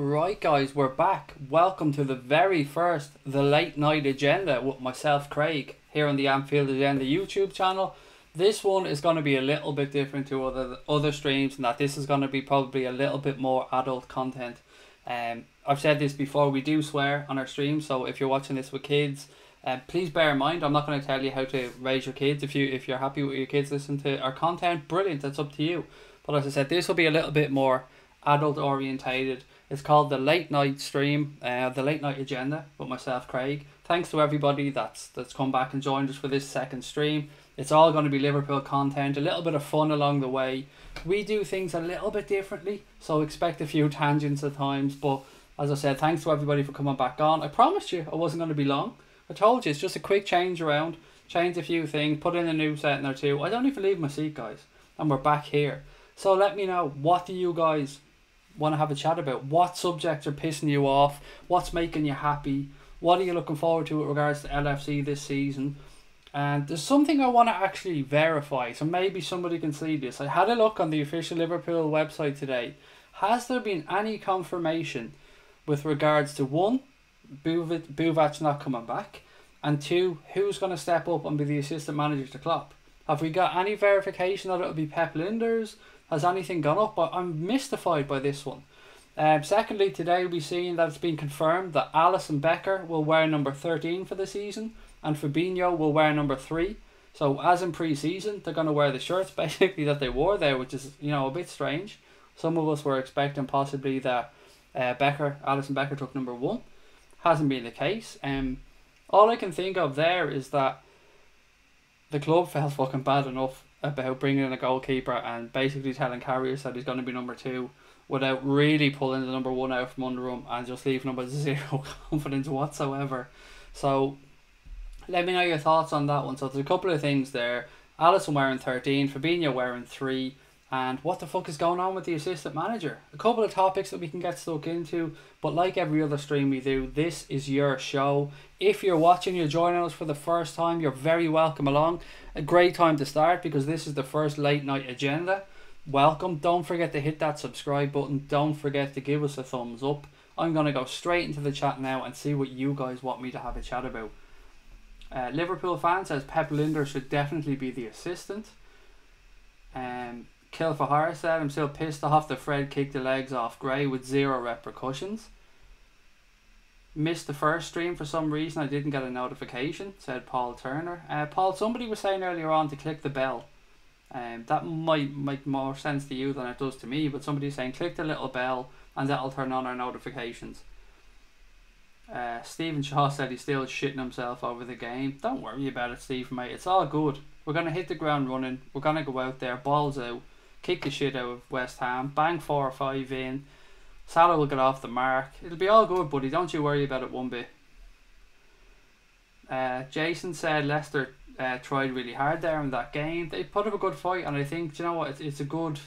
Right guys, we're back. Welcome to the very first The Late Night Agenda with myself, Craig, here on the Anfield Agenda YouTube channel. This one is going to be a little bit different to other streams, and that this is going to be probably a little bit more adult content. I've said this before, we do swear on our streams, so if you're watching this with kids, please bear in mind, I'm not going to tell you how to raise your kids. If you're happy with your kids listening to our content, brilliant, that's up to you. But as I said, this will be a little bit more adult orientated. It's called the Late Night Stream, the Late Night Agenda with myself, Craig. Thanks to everybody that's come back and joined us for this second stream. It's all going to be Liverpool content, a little bit of fun along the way. We do things a little bit differently, so expect a few tangents at times. But as I said, thanks to everybody for coming back on. I promised you I wasn't going to be long. I told you, it's just a quick change around, change a few things, put in a new setting or two. I don't even leave my seat, guys, and we're back here. So let me know, what do you guys want to have a chat about? What subjects are pissing you off? What's making you happy? What are you looking forward to with regards to LFC this season? And there's something I want to actually verify, so maybe somebody can see this. I had a look on the official Liverpool website today. Has there been any confirmation with regards to, one, Buvac's not coming back, and two, who's going to step up and be the assistant manager to Klopp? Have we got any verification that it'll be Pep Lijnders? Has anything gone up? I'm mystified by this one. Secondly, today we'll be seeing that it's been confirmed that Alisson Becker will wear number 13 for the season, and Fabinho will wear number 3. So as in pre-season, they're going to wear the shirts basically that they wore there, which is, a bit strange. Some of us were expecting possibly that Alisson Becker took number 1. Hasn't been the case. All I can think of there is that the club felt fucking bad enough about bringing in a goalkeeper and basically telling Karius that he's going to be number 2 without really pulling the number 1 out from under him and just leaving him with zero confidence whatsoever. So let me know your thoughts on that one. So there's a couple of things there. Alisson wearing 13, Fabinho wearing 3, and what the fuck is going on with the assistant manager? A couple of topics that we can get stuck into, but like every other stream we do, this is your show. If you're watching, you're joining us for the first time, you're very welcome along. A great time to start because this is the first Late Night Agenda. Welcome. Don't forget to hit that subscribe button. Don't forget to give us a thumbs up. I'm going to go straight into the chat now and see what you guys want me to have a chat about. Liverpool fan says Pep Lijnders should definitely be the assistant. Kill for Horror said, I'm still pissed off that Fred kicked the legs off Gray with 0 repercussions. Missed the first stream for some reason, I didn't get a notification, said Paul Turner. Paul, somebody was saying earlier on to click the bell. That might make more sense to you than it does to me, but somebody's saying click the little bell and that'll turn on our notifications. Stephen Shaw said he's still shitting himself over the game. Don't worry about it, Steve, mate. It's all good. We're going to hit the ground running. We're going to go out there, balls out, kick the shit out of West Ham, bang 4 or 5 in. Salah will get off the mark. It'll be all good, buddy. Don't you worry about it one bit. Jason said Leicester tried really hard there in that game. They put up a good fight, and I think, you know what, it's a good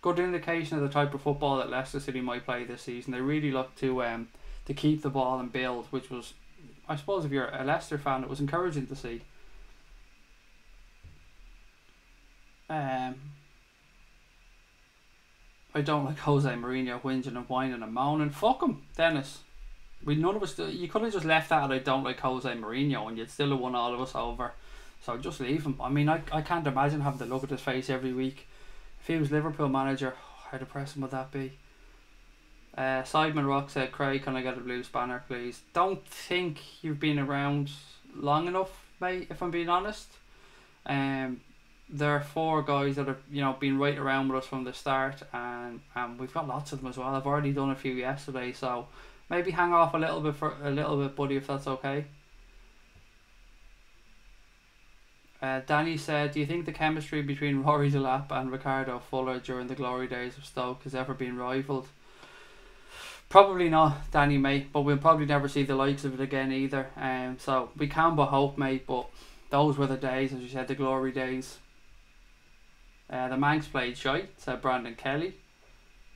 indication of the type of football that Leicester City might play this season. They really look to keep the ball and build, which was, I suppose, if you're a Leicester fan, it was encouraging to see. I don't like Jose Mourinho whinging and whining and moaning. Fuck him, Dennis. None of us. You could have just left that at I don't like Jose Mourinho, and you'd still have won all of us over. So just leave him. I mean, I can't imagine having to look at his face every week. If he was Liverpool manager, how depressing would that be? Sideman Rock said, Craig, can I get a blue spanner, please? Don't think you've been around long enough, mate, if I'm being honest. There are 4 guys that have been right around with us from the start, and we've got lots of them as well. I've already done a few yesterday, so maybe hang off a little bit, buddy, if that's okay. Danny said, do you think the chemistry between Rory Delap and Ricardo Fuller during the glory days of Stoke has ever been rivaled? Probably not, Danny, mate, but we'll probably never see the likes of it again either. So we can but hope, mate, but those were the days, as you said, the glory days. The Manx played shite, said Brandon Kelly.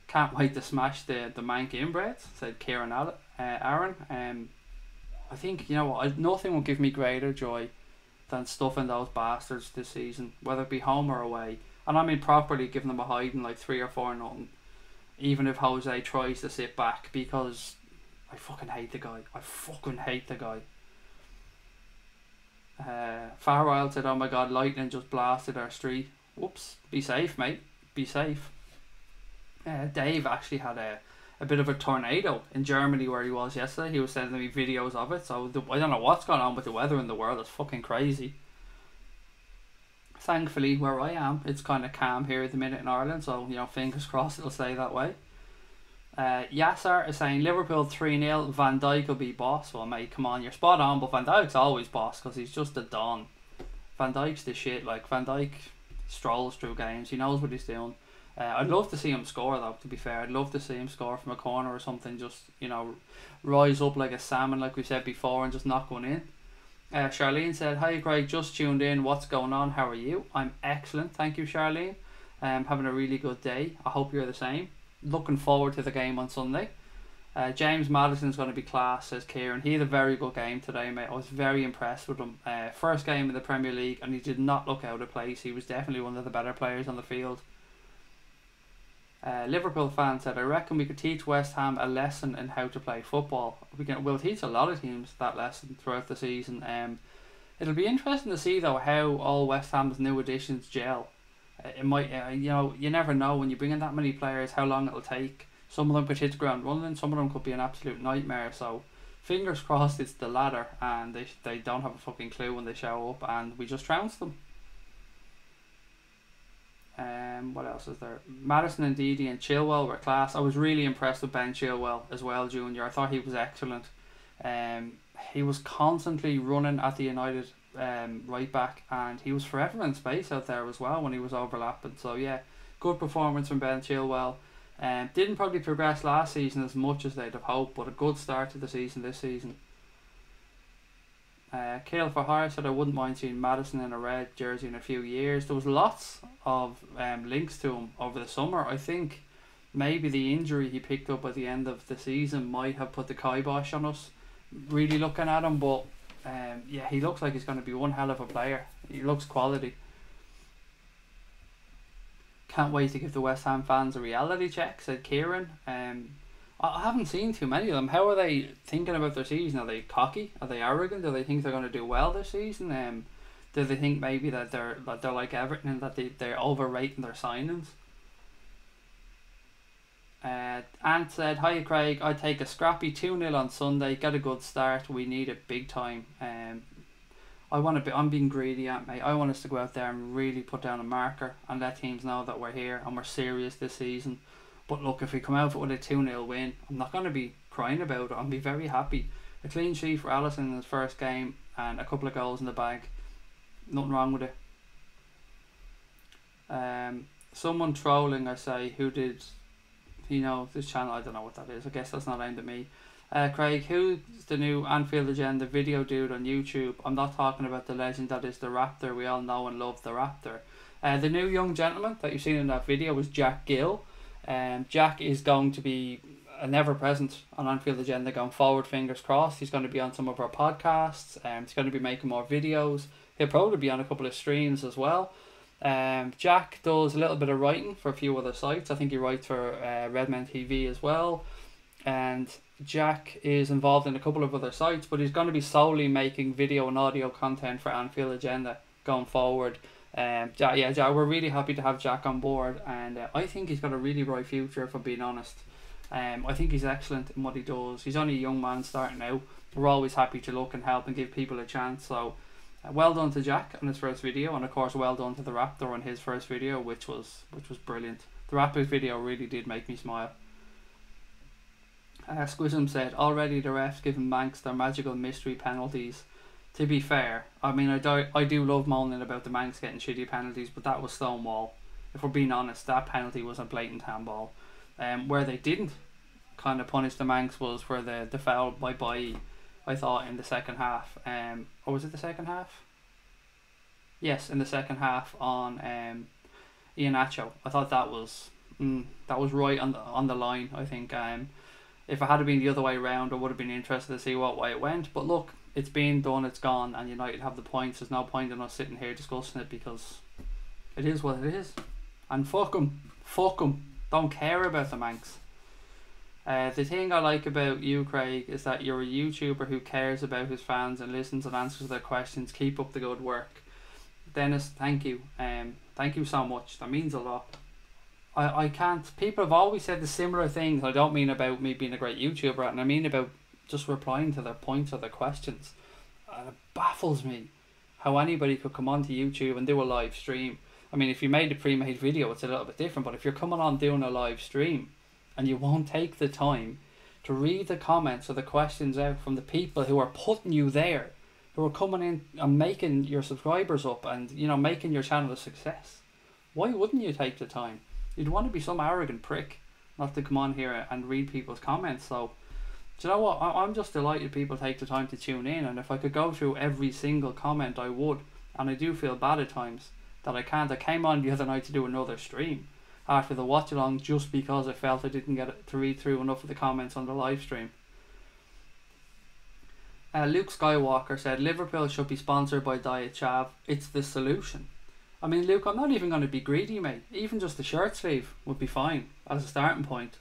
Can't wait to smash the Manx inbreds, said Kieran Aaron. I think, nothing will give me greater joy than stuffing those bastards this season, whether it be home or away. And I mean properly giving them a hiding like 3 or 4-0. even if Jose tries to sit back, because I fucking hate the guy. Farwell said, "Oh my god, lightning just blasted our street." Whoops. Be safe, mate. Be safe. Dave actually had a bit of a tornado in Germany where he was yesterday. He was sending me videos of it. So I don't know what's going on with the weather in the world. It's fucking crazy. Thankfully, where I am, it's kind of calm here at the minute in Ireland. So, you know, fingers crossed it'll stay that way. Yasser is saying Liverpool 3-0. Van Dijk will be boss. Well, mate, come on, you're spot on. But Van Dijk's always boss because he's just a don. Van Dijk's the shit. Like, Van Dijk strolls through games. He knows what he's doing. I'd love to see him score, though, to be fair. I'd love to see him score from a corner or something. Just, you know, rise up like a salmon, like we said before, and just knock one in. Charlene said, "Hi Craig, just tuned in. What's going on? How are you?" I'm excellent, thank you, Charlene. Having a really good day. I hope you're the same. Looking forward to the game on Sunday. James Madison's going to be class, says Kieran. He had a very good game today, mate. I was very impressed with him. First game in the Premier League, and he did not look out of place. He was definitely one of the better players on the field. Liverpool fan said, "I reckon we could teach West Ham a lesson in how to play football. We'll teach a lot of teams that lesson throughout the season. It'll be interesting to see though how all West Ham's new additions gel. It might, you know, you never know when you bring in that many players how long it'll take. Some of them could hit the ground running, some of them could be an absolute nightmare. So fingers crossed it's the latter, and they don't have a fucking clue when they show up, and we just trounce them." What else is there? Madison and Didi and Chilwell were class. I was really impressed with Ben Chilwell as well, Junior. I thought he was excellent. He was constantly running at the United right back, and he was forever in space out there as well when he was overlapping. So yeah, good performance from Ben Chilwell. Didn't probably progress last season as much as they'd have hoped, but a good start to the season this season. Kale for Hire said, "I wouldn't mind seeing Madison in a red jersey in a few years." There was lots of links to him over the summer. I think maybe the injury he picked up at the end of the season might have put the kibosh on us really looking at him, but yeah, he looks like he's going to be one hell of a player. He looks quality. "Can't wait to give the West Ham fans a reality check," said Kieran. I haven't seen too many of them. How are they thinking about their season? Are they cocky? Are they arrogant? Do they think they're going to do well this season? Do they think maybe that they're like Everton and that they're overrating their signings? Ant said, "Hi Craig, I'd take a scrappy 2-0 on Sunday. Get a good start. We need it big time." I'm being greedy, Ant, mate. I want us to go out there and really put down a marker and let teams know that we're here and we're serious this season. But look, if we come out with a 2-0 win, I'm not going to be crying about it. I'll be very happy. A clean sheet for Alisson in his first game and a couple of goals in the bag. Nothing wrong with it. Someone trolling, I say, who did, you know, this channel, I don't know what that is. I guess that's not aimed at me. Craig, who's the new Anfield Agenda video dude on YouTube? I'm not talking about the legend that is the Raptor. We all know and love the Raptor. The new young gentleman that you've seen in that video was Jack Gill. Jack is going to be an ever-present on Anfield Agenda going forward, fingers crossed. He's going to be on some of our podcasts. He's going to be making more videos. He'll probably be on a couple of streams as well. Jack does a little bit of writing for a few other sites. I think he writes for Redmen TV as well. And Jack is involved in a couple of other sites, but he's going to be solely making video and audio content for Anfield Agenda going forward. Jack, we're really happy to have Jack on board, and I think he's got a really bright future, if I'm being honest. I think he's excellent in what he does. He's only a young man starting out. We're always happy to look and help and give people a chance. So well done to Jack on his first video, and of course well done to the Raptor on his first video, which was brilliant. The Raptor's video really did make me smile. Squism said, "Already the refs giving Manx their magical mystery penalties." To be fair, I mean, I do love moaning about the Manx getting shitty penalties, but that was Stonewall. If we're being honest, that penalty was a blatant handball. Where they didn't kind of punish the Manx was for the foul by Bailly, I thought, in the second half. Or was it the second half? Yes, in the second half on Iheanacho. I thought that was right on the line, I think. If it had been the other way around, I would have been interested to see what way it went. But look, it's been done, it's gone, and United have the points. There's no point in us sitting here discussing it because it is what it is. And fuck them. Don't care about the Manx. The thing I like about you, Craig, is that you're a YouTuber who cares about his fans and listens and answers their questions. Keep up the good work. Dennis, thank you. Thank you so much. That means a lot. I can't. People have always said the similar things. I don't mean about me being a great YouTuber, and I mean about just replying to their points or their questions. And it baffles me how anybody could come onto YouTube and do a live stream. I mean, if you made a pre-made video, it's a little bit different. But if you're coming on doing a live stream and you won't take the time to read the comments or the questions out from the people who are putting you there, who are coming in and making your subscribers up and, you know, making your channel a success, why wouldn't you take the time? You'd want to be some arrogant prick not to come on here and read people's comments. So, do you know what? I'm just delighted people take the time to tune in, and if I could go through every single comment, I would. And I do feel bad at times that I can't. I came on the other night to do another stream after the watch along just because I felt I didn't get to read through enough of the comments on the live stream. Luke Skywalker said Liverpool should be sponsored by Diet Chav. It's the solution. I mean, Luke, I'm not even going to be greedy, mate. Even just the shirt sleeve would be fine as a starting point.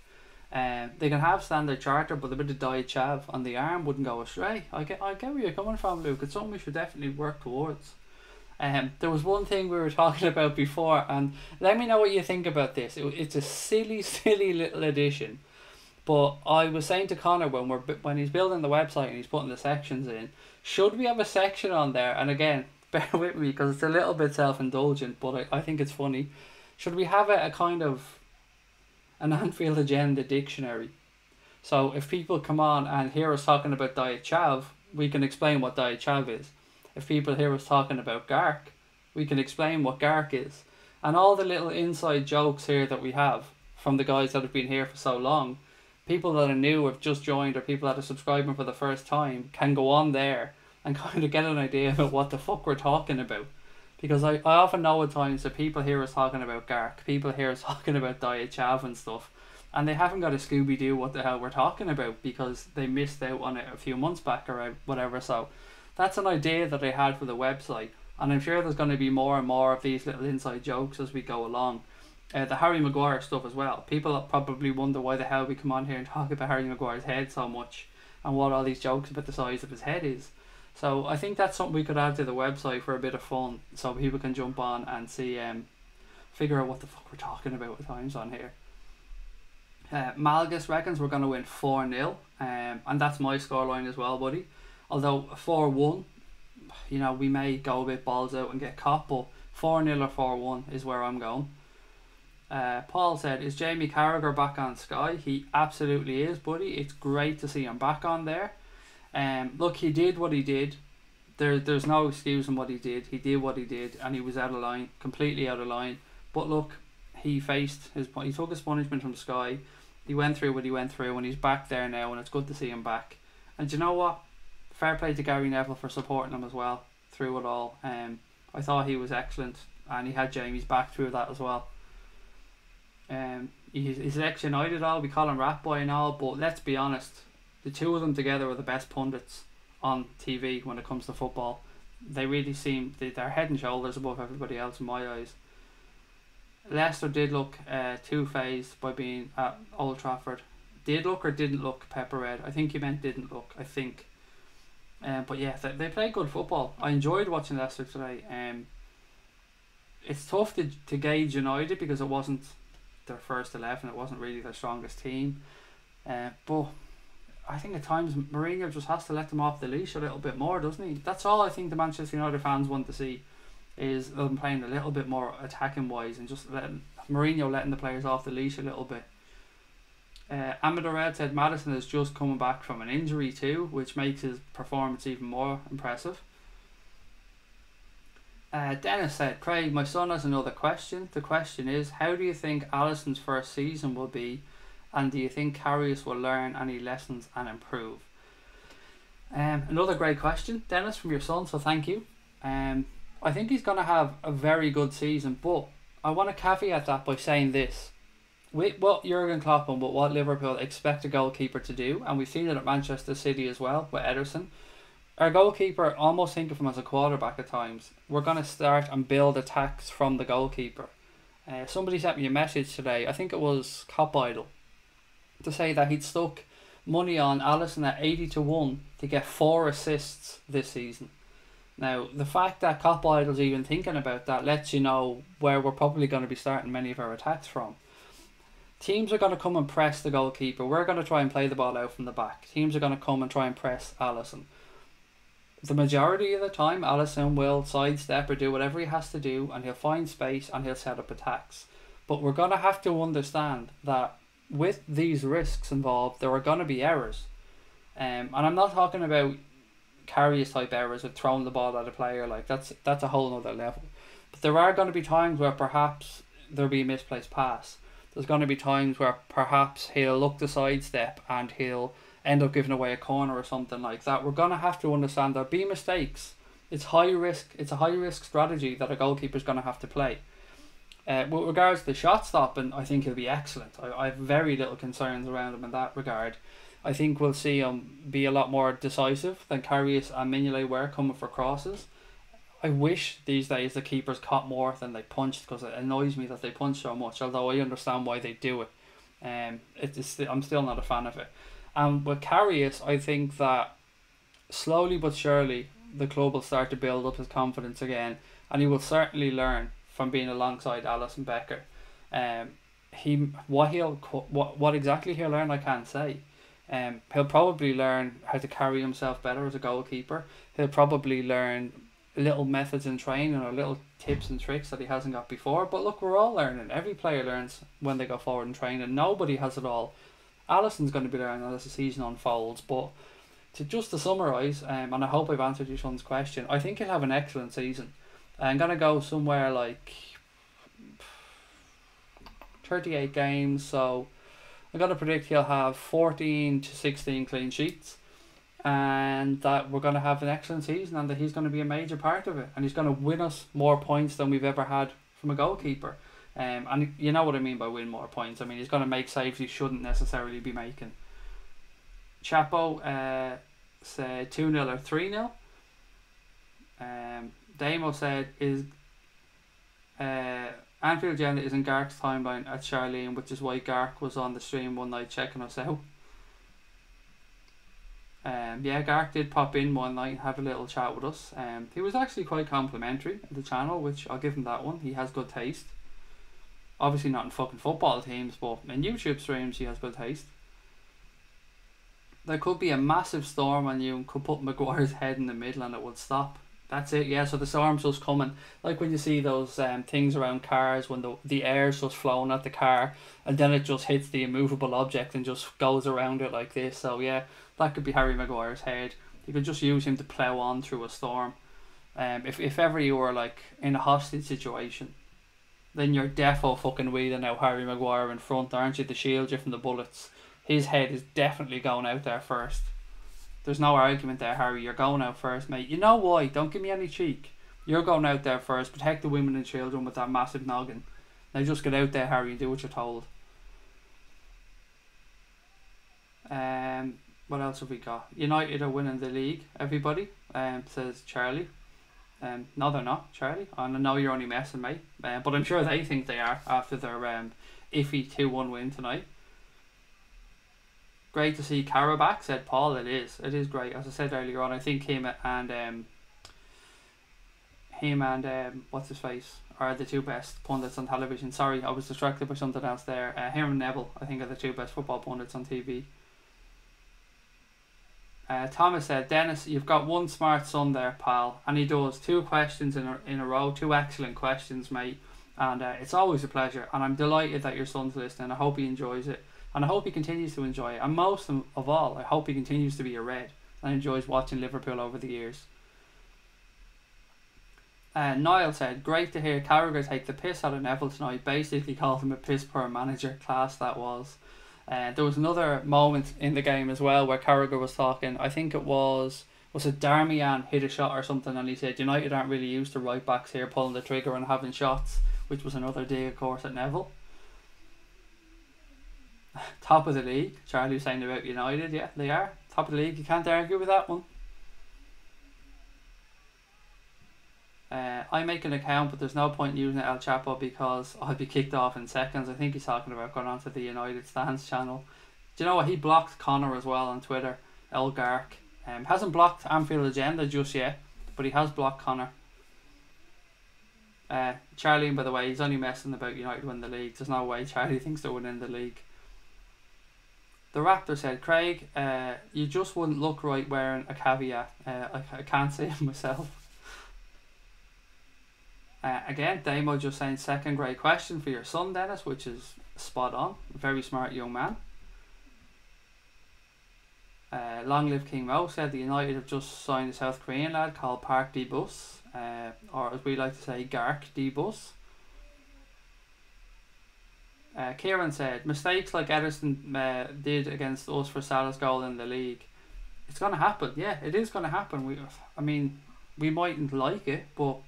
They can have standard charter, but a bit of Diet Chav on the arm wouldn't go astray. I get where you're coming from, Luke. It's something we should definitely work towards. There was one thing we were talking about before, and let me know what you think about this. It's a silly, silly little addition, but I was saying to Connor when he's building the website and he's putting the sections in, should we have a section on there? And again, bear with me because it's a little bit self-indulgent, but I think it's funny. Should we have a kind of an Anfield Agenda dictionary? So if people come on and hear us talking about Diet Chav, we can explain what Diet Chav is. If people hear us talking about Gark, we can explain what Gark is. And all the little inside jokes here that we have from the guys that have been here for so long, people that are new, have just joined, or people that are subscribing for the first time can go on there and kind of get an idea about what the fuck we're talking about. Because I often know at times that people hear us talking about Gark, people hear us talking about Diet Chav and stuff, and they haven't got a Scooby-Doo what the hell we're talking about because they missed out on it a few months back or whatever. So that's an idea that I had for the website, and I'm sure there's going to be more and more of these little inside jokes as we go along. The Harry Maguire stuff as well. People probably wonder why the hell we come on here and talk about Harry Maguire's head so much and what all these jokes about the size of his head is. So I think that's something we could add to the website for a bit of fun, so people can jump on and see, figure out what the fuck we're talking about at times on here. Malgus reckons we're going to win 4-0, and that's my scoreline as well, buddy. Although 4-1, you know, we may go a bit balls out and get caught, but 4-0 or 4-1 is where I'm going. Paul said, is Jamie Carragher back on Sky? He absolutely is, buddy. It's great to see him back on there. Look, he did what he did. There's no excusing what he did. He did what he did, and he was out of line, completely out of line. But look, he took his punishment from Sky. He went through what he went through, and he's back there now, and it's good to see him back. And you know what? Fair play to Gary Neville for supporting him as well through it all. I thought he was excellent, and he had Jamie's back through that as well. He's ex-United all, we call him Rat Boy and all, but let's be honest, the two of them together are the best pundits on TV when it comes to football. They really seem, they're head and shoulders above everybody else in my eyes. Leicester did look two-phased by being at Old Trafford. Did look or didn't look pepper red? I think you meant didn't look, I think. But yeah, they played good football. I enjoyed watching Leicester today. It's tough to gauge United because it wasn't their first 11. It wasn't really their strongest team. But I think at times Mourinho just has to let them off the leash a little bit more, doesn't he? That's all I think the Manchester United fans want to see, is them playing a little bit more attacking wise and just letting Mourinho letting the players off the leash a little bit. Amador Red said Maddison is just coming back from an injury too, which makes his performance even more impressive. Dennis said, Craig, my son has another question. The question is, how do you think Alisson's first season will be, and do you think Karius will learn any lessons and improve? Another great question, Dennis, from your son, so thank you. I think he's going to have a very good season, but I want to caveat that by saying this. With what Jurgen Klopp and what Liverpool expect a goalkeeper to do, and we've seen it at Manchester City as well with Ederson, our goalkeeper, almost think of him as a quarterback at times. We're going to start and build attacks from the goalkeeper. Somebody sent me a message today, I think it was Cop Idol, to say that he'd stuck money on Alisson at 80-1 to get 4 assists this season. Now, the fact that Cop Idol's even thinking about that lets you know where we're probably going to be starting many of our attacks from. Teams are going to come and press the goalkeeper. We're going to try and play the ball out from the back. Teams are going to come and try and press Alisson. The majority of the time, Alisson will sidestep or do whatever he has to do, and he'll find space and he'll set up attacks. But we're going to have to understand that with these risks involved, there are going to be errors. And I'm not talking about Karius type errors of throwing the ball at a player, like that's a whole other level. But there are going to be times where perhaps there'll be a misplaced pass. There's going to be times where perhaps he'll look to sidestep and he'll end up giving away a corner or something like that. We're going to have to understand there'll be mistakes. It's high risk. It's a high risk strategy that a goalkeeper's going to have to play. With regards to the shot stopping, I think he'll be excellent. I have very little concerns around him in that regard. I think we'll see him be a lot more decisive than Karius and Mignolet were coming for crosses. I wish these days the keepers caught more than they punched, because it annoys me that they punch so much, although I understand why they do it. I'm still not a fan of it. And with Karius, I think that slowly but surely the club will start to build up his confidence again, and he will certainly learn from being alongside Alisson Becker. What exactly he'll learn, I can't say. He'll probably learn how to carry himself better as a goalkeeper. He'll probably learn little methods in training or little tips and tricks that he hasn't got before. But look, we're all learning. Every player learns when they go forward in training. Nobody has it all. Alisson's going to be learning as the season unfolds. But to summarise, and I hope I've answered your son's question, I think he'll have an excellent season. I'm going to go somewhere like 38 games, so I'm going to predict he'll have 14 to 16 clean sheets, and that we're going to have an excellent season, and that he's going to be a major part of it, and he's going to win us more points than we've ever had from a goalkeeper. And you know what I mean by win more points. I mean, he's going to make saves he shouldn't necessarily be making. Chapo said 2-0 or 3-0. Damo said Anfield Agenda is in Gark's timeline at Charlene, which is why Gark was on the stream one night checking us out. Yeah, Gark did pop in one night and have a little chat with us. He was actually quite complimentary of the channel, which I'll give him that one. He has good taste. Obviously not in fucking football teams, but in YouTube streams he has good taste. There could be a massive storm and you could put Maguire's head in the middle and it would stop. That's it, yeah, so the storm's just coming. Like when you see those things around cars, when the air's just flowing at the car and then it just hits the immovable object and just goes around it like this. So yeah, that could be Harry Maguire's head. You could just use him to plough on through a storm. If ever you were like in a hostage situation, then you're defo fucking wheeling out Harry Maguire in front, aren't you, to shield you from the bullets. His head is definitely going out there first. There's no argument there, Harry. You're going out first, mate. You know why? Don't give me any cheek. You're going out there first. Protect the women and children with that massive noggin. Now just get out there, Harry, and do what you're told. What else have we got? United are winning the league, everybody, says Charlie. No, they're not, Charlie. I know you're only messing, mate. But I'm sure they think they are after their iffy 2-1 win tonight. Great to see Cara back, said Paul. It is great. As I said earlier on, I think him and what's his face are the two best pundits on television. Sorry, I was distracted by something else there. Him and Neville, I think, are the two best football pundits on TV. Thomas said, Dennis, you've got one smart son there, pal. And he does. 2 questions in a row. 2 excellent questions, mate. And it's always a pleasure. And I'm delighted that your son's listening. I hope he enjoys it. And I hope he continues to enjoy it. And most of all, I hope he continues to be a Red and enjoys watching Liverpool over the years. Niall said, great to hear Carragher take the piss out of Neville tonight. Basically called him a piss poor manager. Class that was. There was another moment in the game as well where Carragher was talking. I think it was it Darmian hit a shot or something, and he said United aren't really used to right backs here pulling the trigger and having shots, which was another dig, of course, at Neville. Top of the league. Charlie was saying about United. Yeah, they are top of the league. You can't argue with that one. I make an account, but there's no point using it, El Chapo, because I'll be kicked off in seconds. I think he's talking about going onto the United Stance channel. Do you know what? He blocked Connor as well on Twitter. Elgark. Hasn't blocked Anfield Agenda just yet, but he has blocked Connor. Charlie, by the way, he's only messing about United win the league. There's no way Charlie thinks they're winning the league. The Raptor said, Craig, you just wouldn't look right wearing a caveat. I can't say it myself. Again, Damo just saying, second grade question for your son, Dennis, which is spot on. Very smart young man. Long Live King Mo said the United have just signed a South Korean lad called Park D-Bus, or as we like to say, Gark D-Bus. Kieran said, mistakes like Ederson did against us for Salah's goal in the league. It's going to happen. Yeah, it is going to happen. We mightn't like it, but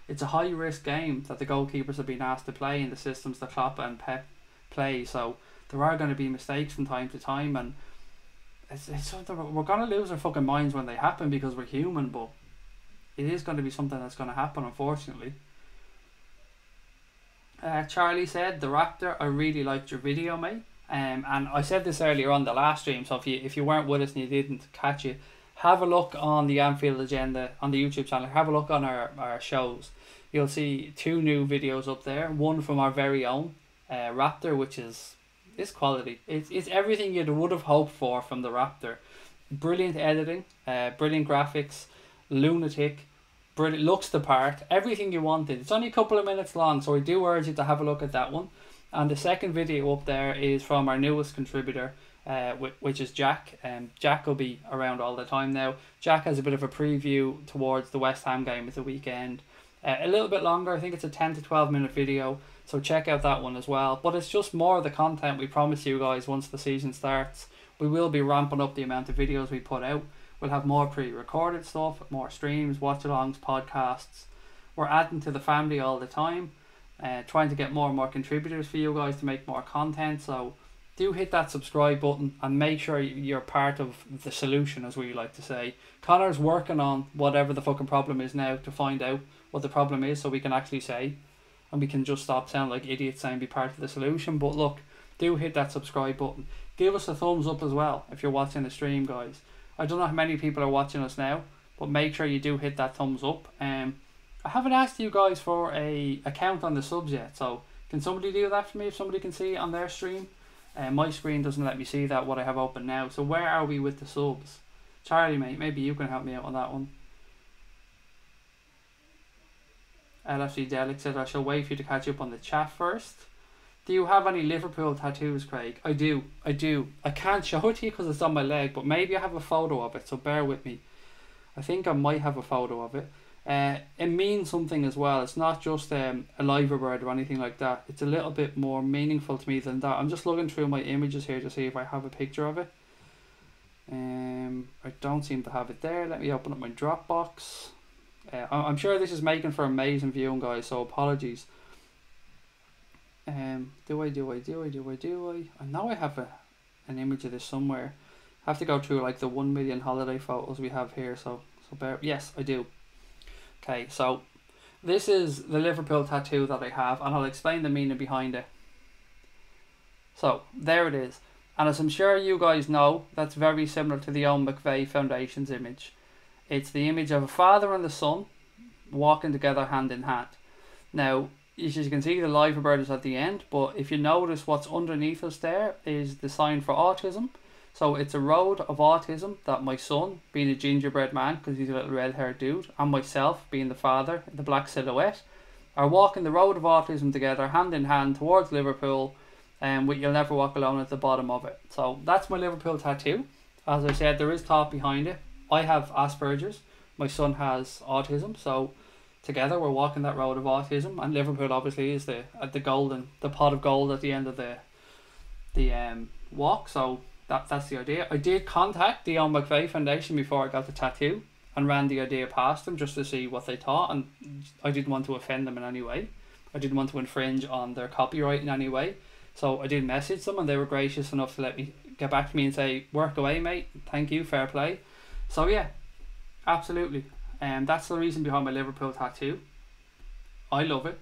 it's a high risk game that the goalkeepers have been asked to play in the systems that Klopp and Pep play. So there are going to be mistakes from time to time, and it's something we're going to lose our fucking minds when they happen because we're human. But it is going to be something that's going to happen, unfortunately. Charlie said, the Raptor, I really liked your video, mate. And I said this earlier on the last stream, so if you weren't with us and you didn't catch it, have a look on the Anfield Agenda on the YouTube channel. Have a look on our shows. You'll see 2 new videos up there. One from our very own Raptor, which is quality. It's everything you would have hoped for from the Raptor. Brilliant editing, brilliant graphics, lunatic, brilliant, looks the part, everything you wanted. It's only a couple of minutes long, so I do urge you to have a look at that one. And the second video up there is from our newest contributor, which is Jack. Jack will be around all the time now. Jack has a bit of a preview towards the West Ham game at the weekend. A little bit longer, I think it's a 10 to 12 minute video, so check out that one as well. But it's just more of the content we promise you guys once the season starts. We will be ramping up the amount of videos we put out. We'll have more pre-recorded stuff, more streams, watch-alongs, podcasts. We're adding to the family all the time, trying to get more and more contributors for you guys to make more content. So do hit that subscribe button and make sure you're part of the solution, as we like to say. Connor's working on whatever the fucking problem is now to find out what the problem is, so we can actually say, and we can just stop sounding like idiots saying be part of the solution. But look, do hit that subscribe button. Give us a thumbs up as well if you're watching the stream, guys. I don't know how many people are watching us now, but make sure you do hit that thumbs up. I haven't asked you guys for a count on the subs yet, so can somebody do that for me if somebody can see it on their stream? My screen doesn't let me see that, what I have open now. So where are we with the subs? Charlie, mate, maybe you can help me out on that one. LFC Delic said, I shall wait for you to catch up on the chat first. Do you have any Liverpool tattoos, Craig? I do. I can't show it to you because it's on my leg, but maybe I have a photo of it, so bear with me. I think I might have a photo of it. It means something as well. It's not just a liverbird or anything like that. It's a little bit more meaningful to me than that. I'm just looking through my images here to see if I have a picture of it. I don't seem to have it there. Let me open up my Dropbox. I'm sure this is making for amazing viewing, guys, so apologies. Do I? I know I have an image of this somewhere. I have to go through like the 1 million holiday photos we have here, so yes, I do. Okay, so this is the Liverpool tattoo that I have, and I'll explain the meaning behind it. So there it is, and as I'm sure you guys know, that's very similar to the Owen McVeigh Foundation's image. It's the image of a father and a son walking together hand in hand. Now, as you can see, the liverbird is at the end, but if you notice what's underneath us there is the sign for autism. So it's a road of autism that my son, being a gingerbread man because he's a little red-haired dude, and myself, being the father, the black silhouette, are walking the road of autism together hand in hand towards Liverpool, and You'll Never Walk Alone at the bottom of it. So that's my Liverpool tattoo. As I said, there is thought behind it. I have Asperger's, my son has autism, so together we're walking that road of autism, and Liverpool obviously is the pot of gold at the end of the walk. So that's the idea. I did contact the Owen McVeigh Foundation before I got the tattoo and ran the idea past them just to see what they thought, and I didn't want to offend them in any way. I didn't want to infringe on their copyright in any way. So I did message them, and they were gracious enough to let me get back to me and say, work away, mate, thank you, fair play. So yeah, absolutely. That's the reason behind my Liverpool tattoo. I love it.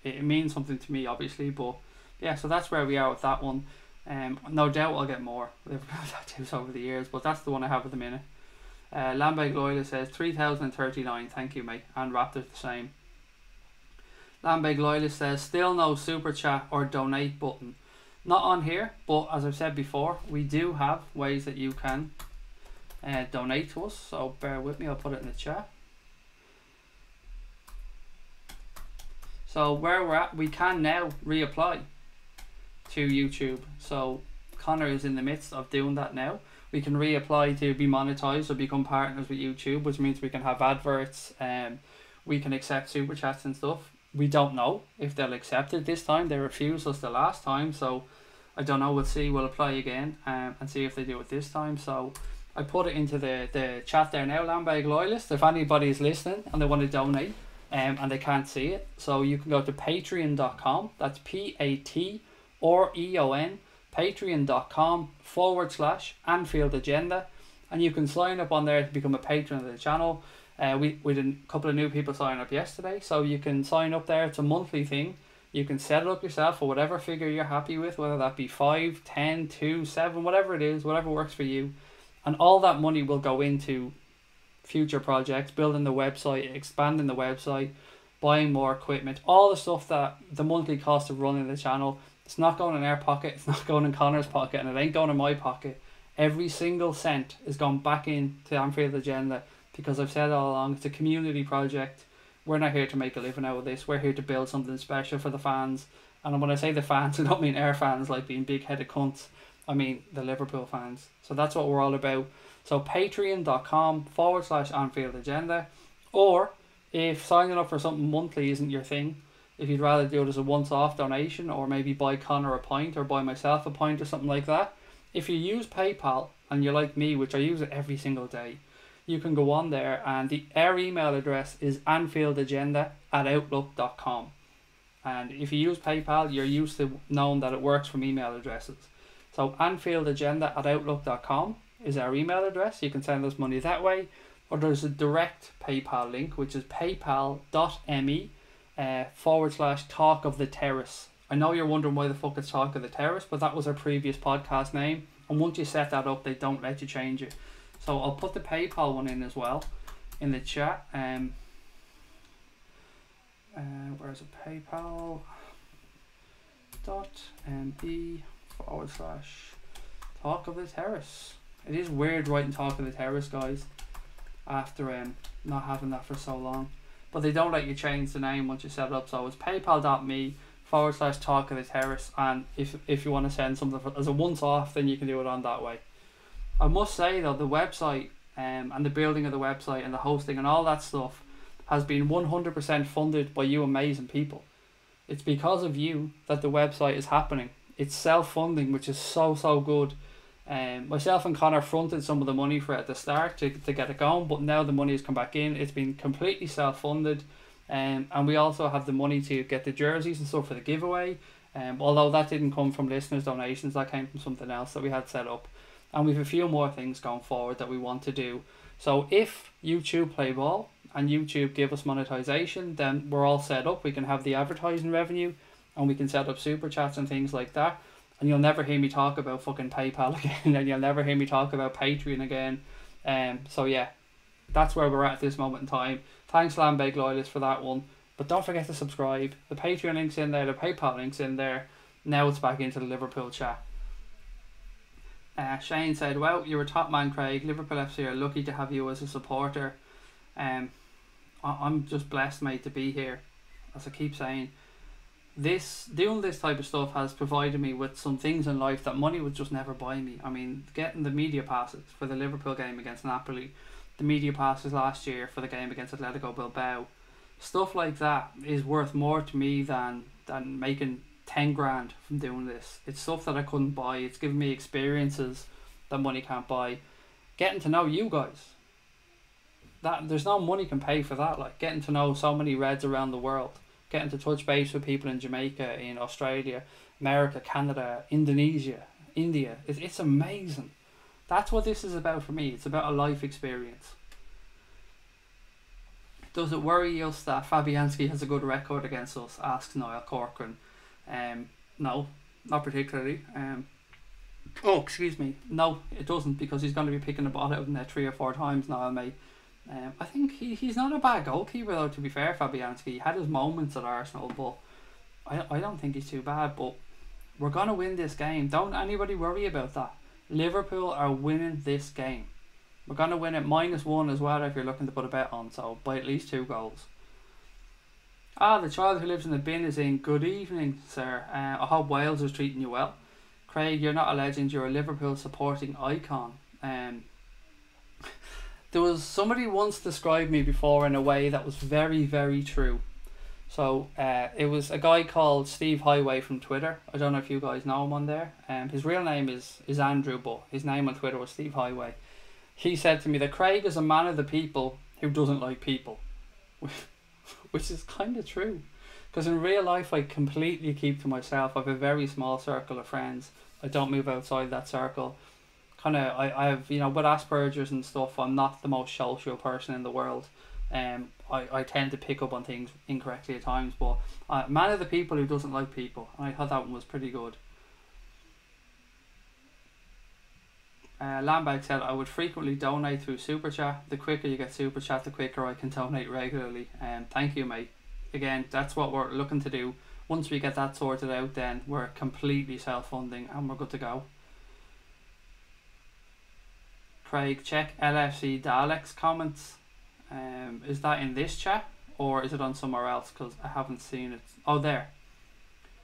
It means something to me, obviously, but yeah, so that's where we are with that one. No doubt I'll get more Liverpool tattoos over the years, but that's the one I have at the minute. Lambeg Loyalist says 3,039. Thank you, mate. And Raptors the same. Lambeg Loyalist says still no super chat or donate button. Not on here, but as I've said before, we do have ways that you can donate to us. So bear with me, I'll put it in the chat. So where we're at, we can now reapply to YouTube. So Connor is in the midst of doing that now. We can reapply to be monetized or become partners with YouTube, which means we can have adverts and we can accept super chats and stuff. We don't know if they'll accept it this time. They refused us the last time, so I don't know. We'll see. We'll apply again and see if they do it this time. So I put it into the chat there now, Lambeg Loyalist. If anybody is listening and they want to donate and they can't see it, so you can go to patreon.com. That's PATREON, patreon.com/Anfield Agenda, and you can sign up on there to become a patron of the channel. We had a couple of new people sign up yesterday, so you can sign up there. It's a monthly thing. You can set it up yourself for whatever figure you're happy with, whether that be 5, 10, 2, 7, whatever it is, whatever works for you. And all that money will go into future projects, building the website, expanding the website, buying more equipment, all the stuff that the monthly cost of running the channel. It's not going in our pocket, it's not going in Connor's pocket, and it ain't going in my pocket. Every single cent is going back into Anfield Agenda, because I've said all along, it's a community project. We're not here to make a living out of this. We're here to build something special for the fans. And when I say the fans, I don't mean our fans like being big-headed cunts. I mean the Liverpool fans. So that's what we're all about. So patreon.com/Anfield Agenda. Or if signing up for something monthly isn't your thing, if you'd rather do it as a once-off donation, or maybe buy Connor a pint or buy myself a pint or something like that, if you use PayPal and you're like me, which I use it every single day, you can go on there, and our email address is anfieldagenda@outlook.com. And if you use PayPal, you're used to knowing that it works from email addresses. So anfieldagenda@outlook.com is our email address. You can send us money that way, or there's a direct PayPal link, which is paypal.me/Talk of the Terrace. I know you're wondering why the fuck it's Talk of the Terrace, but that was our previous podcast name, and once you set that up, they don't let you change it. So I'll put the PayPal one in as well in the chat. Where's it? PayPal.me/Talk of the Terrace. It is weird writing Talk of the Terrace, guys, after not having that for so long. But they don't let you change the name once you set it up. So it's paypal.me/Talk of the Terrace. And if you want to send something as a once-off, then you can do it on that way. I must say though, the website and the building of the website and the hosting and all that stuff has been 100% funded by you amazing people. It's because of you that the website is happening. It's self-funding, which is so good. Myself and Connor fronted some of the money for it at the start to get it going, but now the money has come back in. It's been completely self-funded, and we also have the money to get the jerseys and stuff for the giveaway. Although that didn't come from listeners' donations, that came from something else that we had set up. And we have a few more things going forward that we want to do. So if YouTube play ball and YouTube give us monetization, then we're all set up. We can have the advertising revenue, and we can set up super chats and things like that. And you'll never hear me talk about fucking PayPal again, and you'll never hear me talk about Patreon again. So yeah, that's where we're at this moment in time. Thanks, Lambeg Loyalist, for that one. But don't forget to subscribe. The Patreon link's in there, the PayPal link's in there. Now it's back into the Liverpool chat. Shane said, well, you're a top man, Craig. Liverpool FC are lucky to have you as a supporter. I'm just blessed, mate, to be here. As I keep saying, doing this type of stuff has provided me with some things in life that money would just never buy me. I mean, getting the media passes for the Liverpool game against Napoli, the media passes last year for the game against Atletico Bilbao, stuff like that is worth more to me than making 10 grand from doing this. It's stuff that I couldn't buy. It's given me experiences that money can't buy. Getting to know you guys, that there's no money can pay for that. Like getting to know so many Reds around the world, getting to touch base with people in Jamaica, in Australia, America, Canada, Indonesia, India. It's amazing. That's what this is about for me. It's about a life experience. Does it worry us that Fabianski has a good record against us? Asks Niall Corcoran. No, not particularly. Oh, excuse me. No, it doesn't, because he's going to be picking the ball out in there 3 or 4 times now, mate. I think he's not a bad goalkeeper, though, to be fair, Fabianski. He had his moments at Arsenal, but I don't think he's too bad. But we're going to win this game. Don't anybody worry about that. Liverpool are winning this game. We're going to win it -1 as well if you're looking to put a bet on, so by at least 2 goals. The child who lives in the bin is in. Good evening, sir. I hope Wales is treating you well. Craig, you're not a legend, you're a Liverpool supporting icon. There was somebody once described me before in a way that was very, very true. So it was a guy called Steve Highway from Twitter. I don't know if you guys know him on there. His real name is Andrew, but his name on Twitter was Steve Highway. He said to me that Craig is a man of the people who doesn't like people. Which is kind of true. Because in real life I completely keep to myself. I have a very small circle of friends. I don't move outside that circle. I have, with Asperger's and stuff, I'm not the most social person in the world. I tend to pick up on things incorrectly at times, but man of the people who doesn't like people. I thought that one was pretty good. Lambag said, I would frequently donate through Super Chat. The quicker you get Super Chat, the quicker I can donate regularly. Thank you, mate. Again, that's what we're looking to do. Once we get that sorted out, then we're completely self-funding and we're good to go. Craig, check LFC Dalek's comments. Is that in this chat or is it on somewhere else? Because I haven't seen it. Oh, there.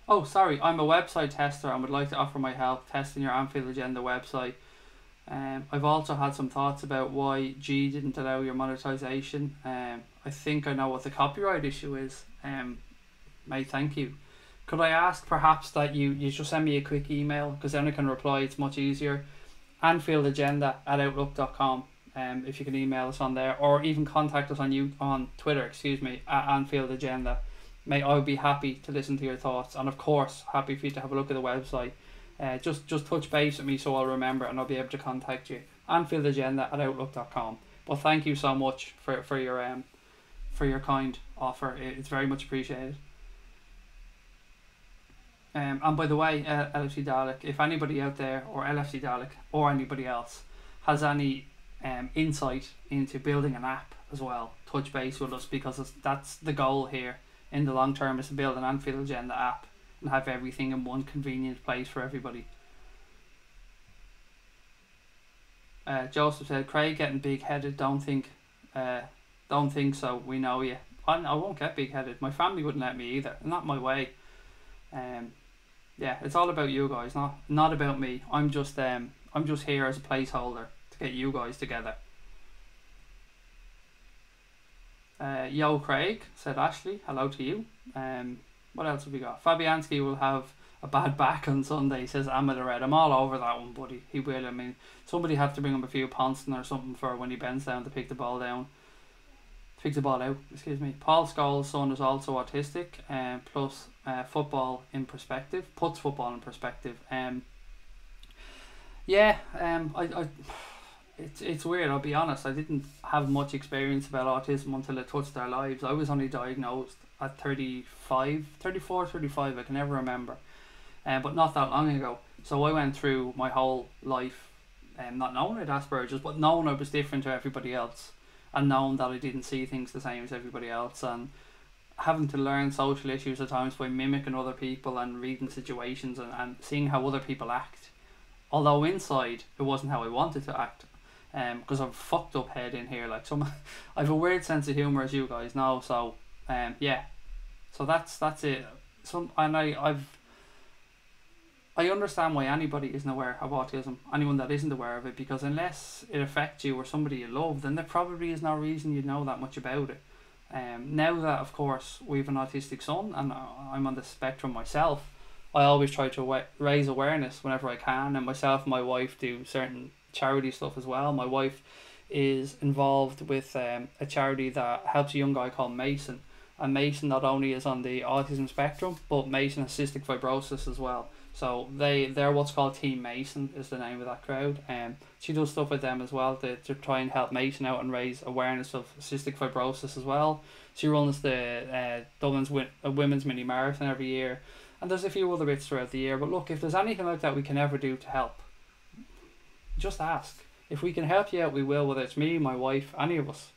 Oh, sorry. I'm a website tester and would like to offer my help testing your Anfield Agenda website. I've also had some thoughts about why G didn't allow your monetization. I think I know what the copyright issue is. Mate, thank you. Could I ask perhaps that you just send me a quick email, because then I can reply. It's much easier. anfieldagenda@outlook.com. If you can email us on there, or even contact us on Twitter, at Anfield Agenda. Mate, I would be happy to listen to your thoughts, and of course happy for you to have a look at the website. Just touch base with me so I'll remember and I'll be able to contact you. anfieldagenda@outlook.com. But thank you so much for your kind offer. It's very much appreciated. And by the way, LFC Dalek, if anybody out there, or LFC Dalek, or anybody else has any insight into building an app as well, touch base with us, because that's the goal here in the long term, is to build an Anfield Agenda app and have everything in one convenient place for everybody. Joseph said, Craig getting big headed, don't think so, we know you. I won't get big headed. My family wouldn't let me either. Not my way. Yeah, it's all about you guys, not about me. I'm just here as a placeholder to get you guys together. Yo Craig, said Ashley, hello to you. What else have we got? Fabianski will have a bad back on Sunday, says Amada Red. I'm all over that one, buddy. He will. I mean, somebody have to bring him a few Ponston or something for when he bends down to pick the ball out. Paul Scholes' son is also autistic, plus football in perspective, puts football in perspective. It's weird, I'll be honest. I didn't have much experience about autism until it touched our lives. I was only diagnosed at 34, 35, I can never remember. But not that long ago. So I went through my whole life not knowing I had Asperger's, but knowing I was different to everybody else, and knowing that I didn't see things the same as everybody else, and having to learn social issues at times by mimicking other people and reading situations and seeing how other people act. Although inside it wasn't how I wanted to act. Because I'm fucked up head in here, like I have a weird sense of humour, as you guys know, so yeah. So that's it. I understand why anybody isn't aware of autism, anyone that isn't aware of it, because unless it affects you or somebody you love, then there probably is no reason you'd know that much about it. Now that, of course, we have an autistic son and I'm on the spectrum myself, I always try to raise awareness whenever I can, and myself and my wife do certain charity stuff as well. My wife is involved with a charity that helps a young guy called Mason, and Mason not only is on the autism spectrum, but Mason has cystic fibrosis as well. So they're what's called Team Mason is the name of that crowd. She does stuff with them as well to try and help Mason out and raise awareness of cystic fibrosis as well. She runs the Dublin's Women's Mini Marathon every year, and there's a few other bits throughout the year. But look, if there's anything like that we can ever do to help, just ask. If we can help you out, we will, whether it's me, my wife, any of us.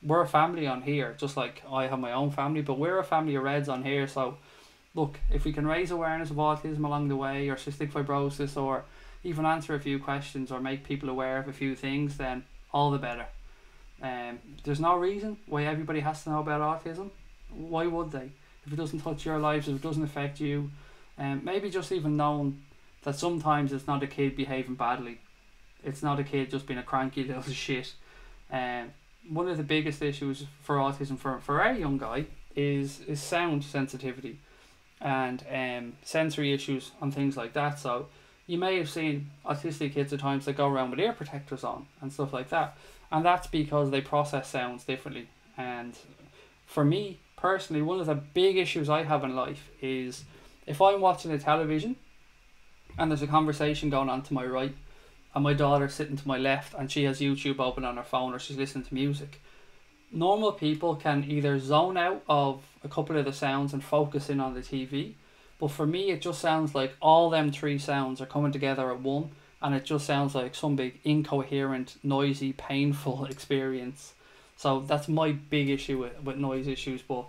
We're a family on here, just like I have my own family, but we're a family of Reds on here. So look, if we can raise awareness of autism along the way, or cystic fibrosis, or even answer a few questions, or make people aware of a few things, then all the better. There's no reason why everybody has to know about autism. Why would they? If it doesn't touch your lives, if it doesn't affect you, maybe just even knowing that sometimes it's not a kid behaving badly. It's not a kid just being a cranky little shit. One of the biggest issues for autism for our young guy is sound sensitivity and sensory issues and things like that. So you may have seen autistic kids at times that go around with ear protectors on and stuff like that, and that's because they process sounds differently. And for me personally, one of the big issues I have in life is if I'm watching a television and there's a conversation going on to my right and my daughter's sitting to my left and she has YouTube open on her phone, or she's listening to music. Normal people can either zone out of a couple of the sounds and focus in on the TV, but for me it just sounds like all them three sounds are coming together at one, and it just sounds like some big incoherent, noisy, painful experience. So that's my big issue with noise issues. But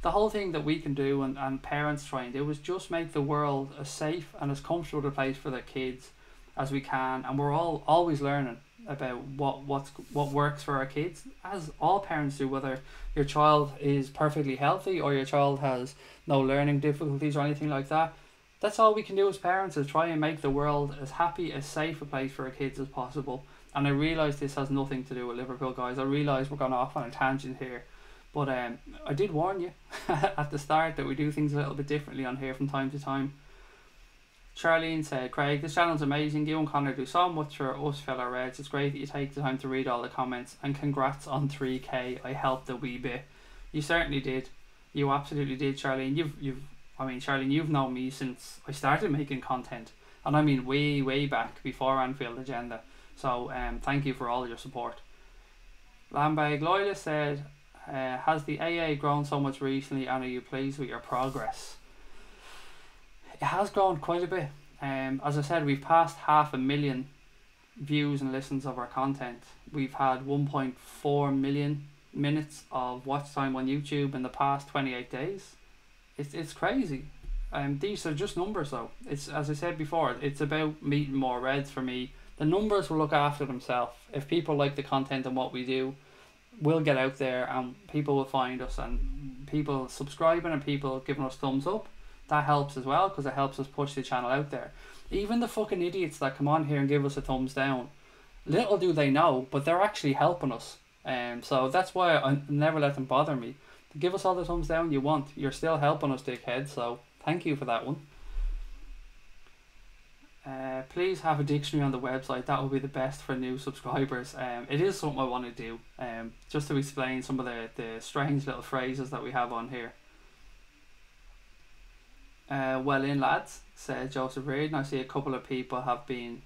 the whole thing that we can do, and parents try and do, is just make the world as safe and as comfortable a place for their kids as we can. And we're all always learning about what works for our kids, as all parents do, whether your child is perfectly healthy or your child has no learning difficulties or anything like that. That's all we can do as parents, is try and make the world as happy, as safe a place for our kids as possible. And I realise this has nothing to do with Liverpool, guys. I realise we're going off on a tangent here, but I did warn you at the start that we do things a little bit differently on here from time to time. Charlene said, Craig, this channel's amazing. You and Connor do so much for us fellow Reds. It's great that you take the time to read all the comments, and congrats on 3K. I helped a wee bit. You certainly did. You absolutely did, Charlene. Charlene, you've known me since I started making content, and I mean way back before Anfield Agenda. So thank you for all your support. Lambag Loyla said, has the AA grown so much recently, and are you pleased with your progress? It has grown quite a bit. As I said, we've passed 500,000 views and listens of our content. We've had 1.4 million minutes of watch time on YouTube in the past 28 days. It's crazy. These are just numbers though. It's, as I said before, it's about meeting more Reds for me. The numbers will look after themselves. If people like the content and what we do, we'll get out there and people will find us, and people subscribing and people giving us thumbs up. That helps as well, because it helps us push the channel out there. Even the fucking idiots that come on here and give us a thumbs down, little do they know, but they're actually helping us. So that's why I never let them bother me. Give us all the thumbs down you want. You're still helping us, dickhead. So thank you for that one. Please have a dictionary on the website. That will be the best for new subscribers. It is something I want to do. Just to explain some of the strange little phrases that we have on here. Well in, lads, said Joseph Reid, and I see a couple of people have been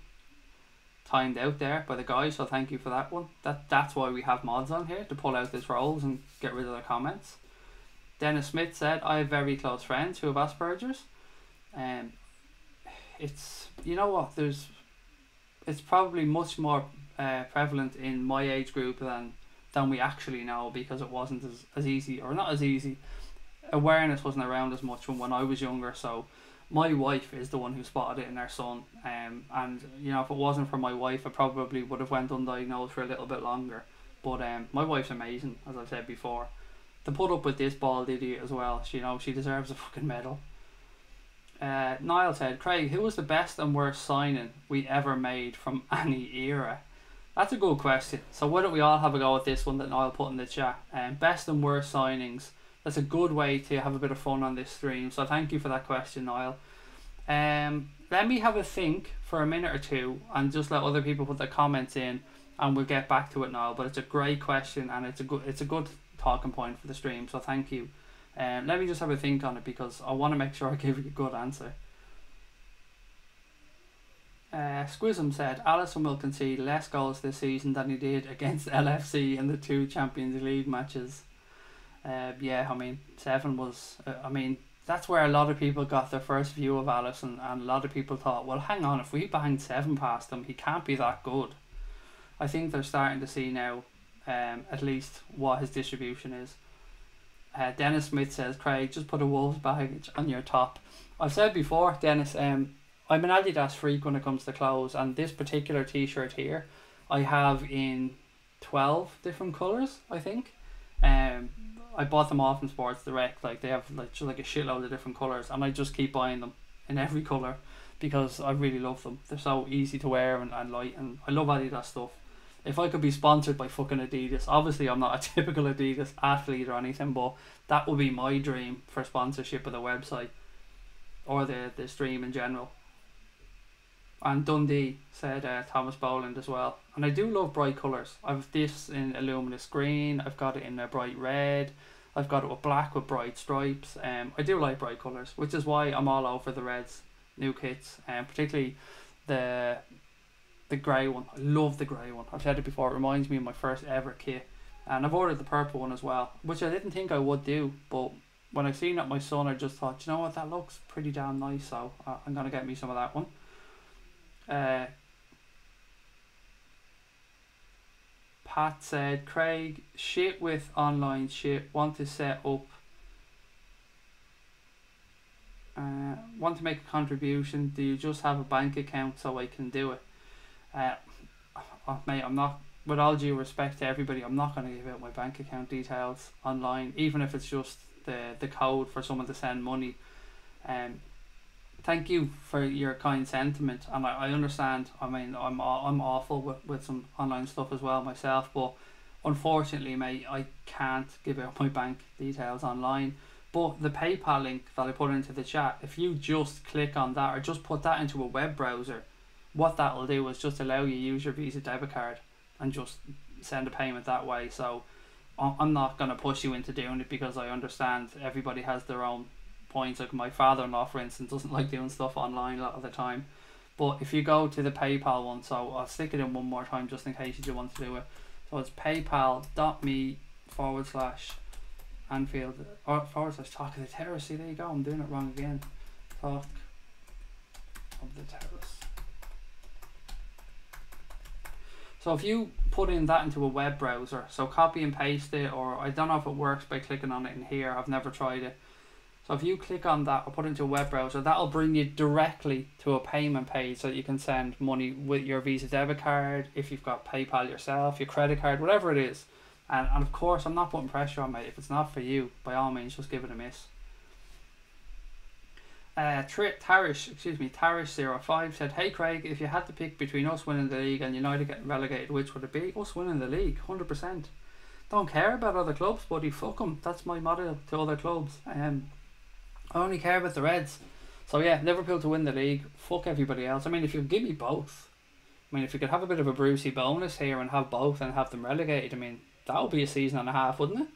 timed out there by the guys, so thank you for that one. That's why we have mods on here, to pull out the trolls and get rid of their comments. Dennis Smith said, I have very close friends who have Asperger's. It's, you know what, it's probably much more prevalent in my age group than we actually know, because it wasn't as easy, or not as easy. Awareness wasn't around as much when I was younger. So my wife is the one who spotted it in her son, and you know, if it wasn't for my wife, I probably would have went undiagnosed for a little bit longer. But my wife's amazing, as I've said before. To put up with this bald idiot as well, she deserves a fucking medal. Niall said, Craig, who was the best and worst signing we ever made from any era? That's a good question. So why don't we all have a go at this one that Niall put in the chat? Best and worst signings. That's a good way to have a bit of fun on this stream. So thank you for that question, Niall. Let me have a think for a minute or two and just let other people put their comments in, and we'll get back to it, Niall. But it's a great question, and it's a good talking point for the stream. So thank you. Let me just have a think on it, because I want to make sure I give you a good answer. Squism said, Alisson will concede less goals this season than he did against LFC in the 2 Champions League matches. Yeah, I mean, 7 was... that's where a lot of people got their first view of Alisson, and a lot of people thought, well, hang on, if we banged 7 past him, he can't be that good. I think they're starting to see now, at least, what his distribution is. Dennis Smith says, Craig, just put a Wolves baggage on your top. I've said before, Dennis, I'm an Adidas freak when it comes to clothes, and this particular t-shirt here, I have in 12 different colours, I think. I bought them off in Sports Direct. Like, they have just like a shitload of different colours, and I just keep buying them in every colour because I really love them. They're so easy to wear and light, and I love Adidas stuff. If I could be sponsored by fucking Adidas, obviously I'm not a typical Adidas athlete or anything, but that would be my dream for sponsorship of the website or the stream in general. And Dundee said Thomas Boland as well. And I do love bright colours. I've this in a luminous green, I've got it in a bright red, I've got it with black with bright stripes. I do like bright colours, which is why I'm all over the Reds new kits, particularly the grey one. I love the grey one. I've said it before, it reminds me of my first ever kit. And I've ordered the purple one as well, which I didn't think I would do, but when I seen it my son, I just thought, you know what, that looks pretty damn nice, so I'm going to get me some of that one. Pat said, Craig, shit with online shit, want to set up, want to make a contribution, do you just have a bank account so I can do it? Mate, I'm not, with all due respect to everybody, I'm not going to give out my bank account details online, even if it's just the code for someone to send money. Thank you for your kind sentiment, and I understand. I mean, I'm awful with some online stuff as well myself, but unfortunately, mate, I can't give out my bank details online. But the PayPal link that I put into the chat, if you just click on that or just put that into a web browser, what that will do is just allow you to use your Visa debit card and just send a payment that way. So I'm not going to push you into doing it because I understand everybody has their own points. Like my father-in-law, for instance, doesn't like doing stuff online a lot of the time. But if you go to the PayPal one, so I'll stick it in one more time just in case you do want to do it. So it's paypal.me/Anfield or /Talk of the Terrace. See, there you go, I'm doing it wrong again. Talk of the Terrace. So if you put in that into a web browser, so copy and paste it, or I don't know if it works by clicking on it in here, I've never tried it. So if you click on that or put it into a web browser, that'll bring you directly to a payment page so that you can send money with your Visa debit card, if you've got PayPal yourself, your credit card, whatever it is. And of course, I'm not putting pressure on, mate. If it's not for you, by all means, just give it a miss. Tarish05 said, hey Craig, if you had to pick between us winning the league and United getting relegated, which would it be? Us winning the league, 100%. Don't care about other clubs, buddy. Fuck them. That's my motto to other clubs. I only care about the Reds. So yeah, Liverpool to win the league. Fuck everybody else. I mean, if you could give me both. I mean, if you could have a bit of a Brucey bonus here and have both and have them relegated, I mean, that would be a season and a half, wouldn't it?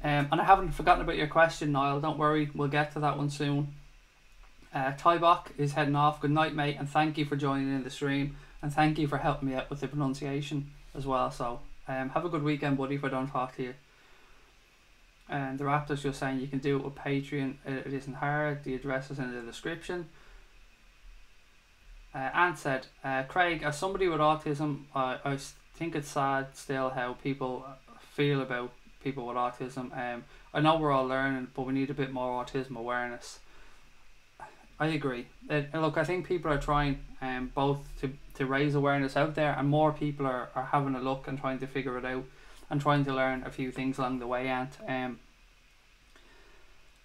And I haven't forgotten about your question, Niall. Don't worry, we'll get to that one soon. Tybok is heading off. Good night, mate, and thank you for joining in the stream, and thank you for helping me out with the pronunciation as well. So have a good weekend, buddy, if I don't talk to you. And the Raptors just saying you can do it with Patreon. It isn't hard. The address is in the description. Ant said, Craig, as somebody with autism, I think it's sad still how people feel about people with autism. I know we're all learning, but we need a bit more autism awareness. I agree. Look, I think people are trying both to raise awareness out there, and more people are having a look and trying to figure it out and trying to learn a few things along the way. And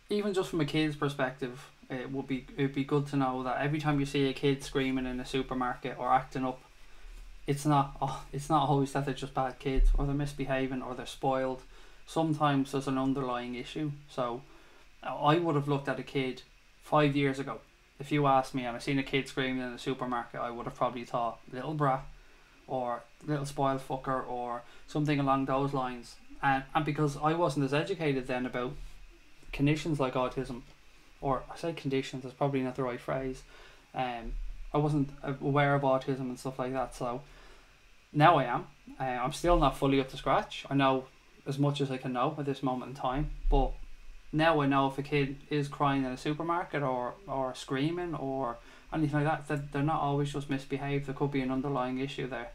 even just from a kid's perspective, it would be good to know that every time you see a kid screaming in a supermarket or acting up, it's not always that they're just bad kids or they're misbehaving or they're spoiled. Sometimes there's an underlying issue. So I would have looked at a kid 5 years ago. If you asked me and I seen a kid screaming in a supermarket, I would have probably thought little brat or little spoiled fucker or something along those lines. And because I wasn't as educated then about conditions like autism, or I say conditions, that's probably not the right phrase. I wasn't aware of autism and stuff like that. So now I am. I'm still not fully up to scratch. I know as much as I can know at this moment in time. But now I know if a kid is crying in a supermarket or screaming or anything like that they're not always just misbehaved. There could be an underlying issue there.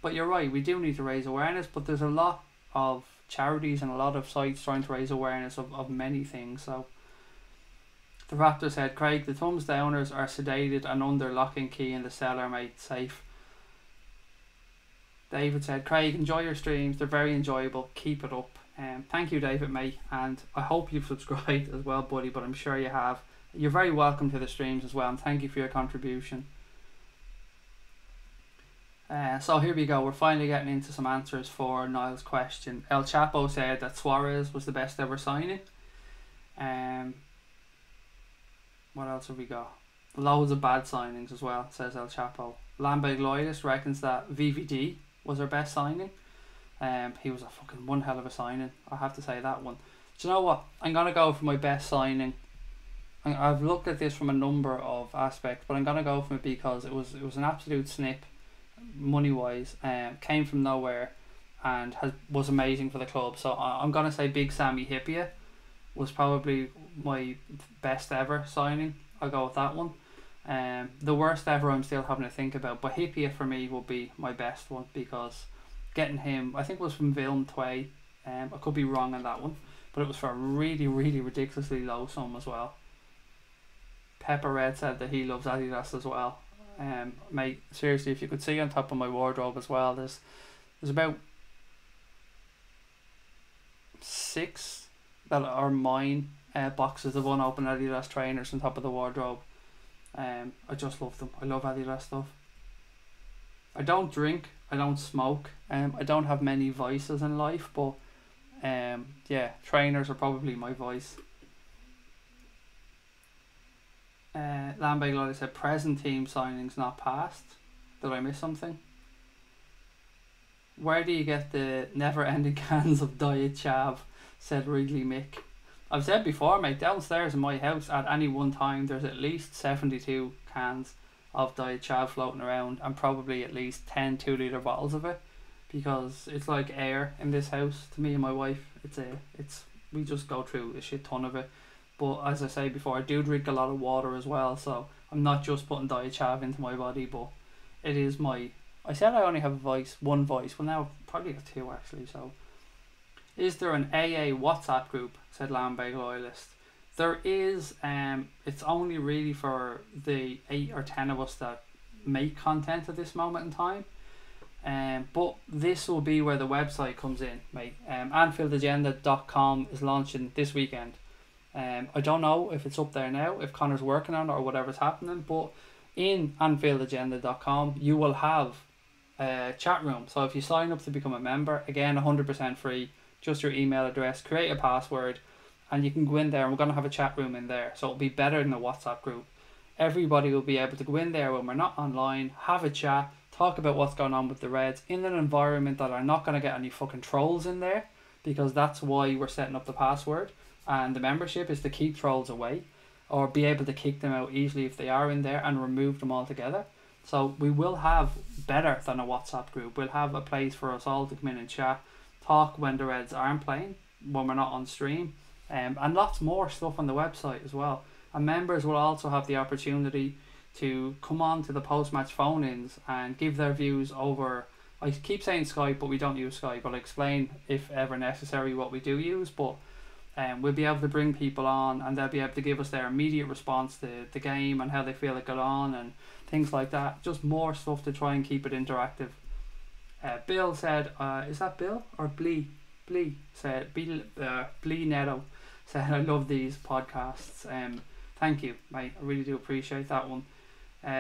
But you're right, we do need to raise awareness, but there's a lot of charities and a lot of sites trying to raise awareness of many things. So the Raptor said, Craig, the thumbs downers are sedated and under lock and key in the cellar, mate, safe. David said, Craig, enjoy your streams, they're very enjoyable, keep it up. Thank you, David, mate, and I hope you've subscribed as well, buddy, but I'm sure you have. You're very welcome to the streams as well, and thank you for your contribution. So here we go, we're finally getting into some answers for Niall's question. El Chapo said that Suarez was the best ever signing. What else have we got? Loads of bad signings as well, says El Chapo. Lambeg Loyalist reckons that VVD was our best signing. He was a fucking one hell of a signing, I have to say that one. Do you know what? I'm going to go for my best signing. I've looked at this from a number of aspects, but I'm going to go for it because it was an absolute snip, money wise. Came from nowhere and was amazing for the club. So I'm going to say Big Sammy Hyypiä was probably my best ever signing. I'll go with that one. The worst ever I'm still having to think about, but Hyypiä for me will be my best one because getting him, I think it was from Vilm Tway. I could be wrong on that one, but it was for a really, really ridiculously low sum as well. Pepper Red said that he loves Adidas as well. Mate, seriously, if you could see on top of my wardrobe as well, there's about 6 that are mine, boxes of unopened Adidas trainers on top of the wardrobe. I just love them. I love Adidas stuff. I don't drink, I don't smoke, I don't have many vices in life, but yeah, trainers are probably my vice. Lambeg Lola said present team signings, not past. Did I miss something? Where do you get the never ending cans of Diet Chav? Said Wrigley Mick. I've said before, mate, downstairs in my house at any one time there's at least 72 cans of Diet Chav floating around and probably at least 10 2-litre bottles of it, because it's like air in this house to me and my wife. We just go through a shit ton of it. But as I say before, I do drink a lot of water as well, so I'm not just putting Diet Chav into my body, but it is my... I said I only have one voice, well now probably got 2 actually, so... Is there an AA WhatsApp group? Said Lambeg Loyalist. There is, it's only really for the 8 or 10 of us that make content at this moment in time. But this will be where the website comes in, mate. Anfieldagenda.com is launching this weekend. I don't know if it's up there now, if Connor's working on it or whatever's happening, but in anfieldagenda.com you will have a chat room. So if you sign up to become a member, again 100% free, just your email address, create a password, and you can go in there and we're going to have a chat room in there. So it'll be better than a WhatsApp group. Everybody will be able to go in there when we're not online, have a chat, talk about what's going on with the Reds in an environment that are not going to get any fucking trolls in there, because that's why we're setting up the password. And the membership is to keep trolls away or be able to kick them out easily if they are in there and remove them altogether. So we will have better than a WhatsApp group. We'll have a place for us all to come in and chat, talk when the Reds aren't playing, when we're not on stream, and lots more stuff on the website as well. And members will also have the opportunity to come on to the post-match phone-ins and give their views over... I keep saying Skype, but we don't use Skype. I'll explain if ever necessary what we do use, but we'll be able to bring people on and they'll be able to give us their immediate response to the game and how they feel it got on and things like that. Just more stuff to try and keep it interactive. Bill said, is that Bill or Blee? Blee said, Blee Netto said, I love these podcasts. Thank you, mate. I really do appreciate that one.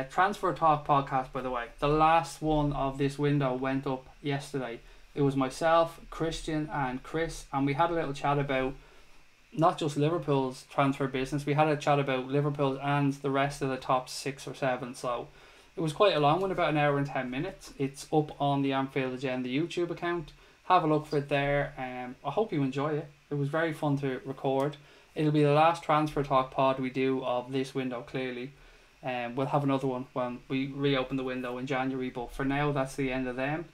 Transfer Talk podcast, by the way, the last one of this window went up yesterday. It was myself, Christian and Chris, and we had a little chat about not just Liverpool's transfer business, we had a chat about Liverpool's and the rest of the top 6 or 7, so it was quite a long one, about an hour and 10 minutes. It's up on the Anfield Agenda YouTube account. Have a look for it there. I hope you enjoy it. It was very fun to record. It'll be the last Transfer Talk pod we do of this window, clearly. We'll have another one when we reopen the window in January, but for now that's the end of them.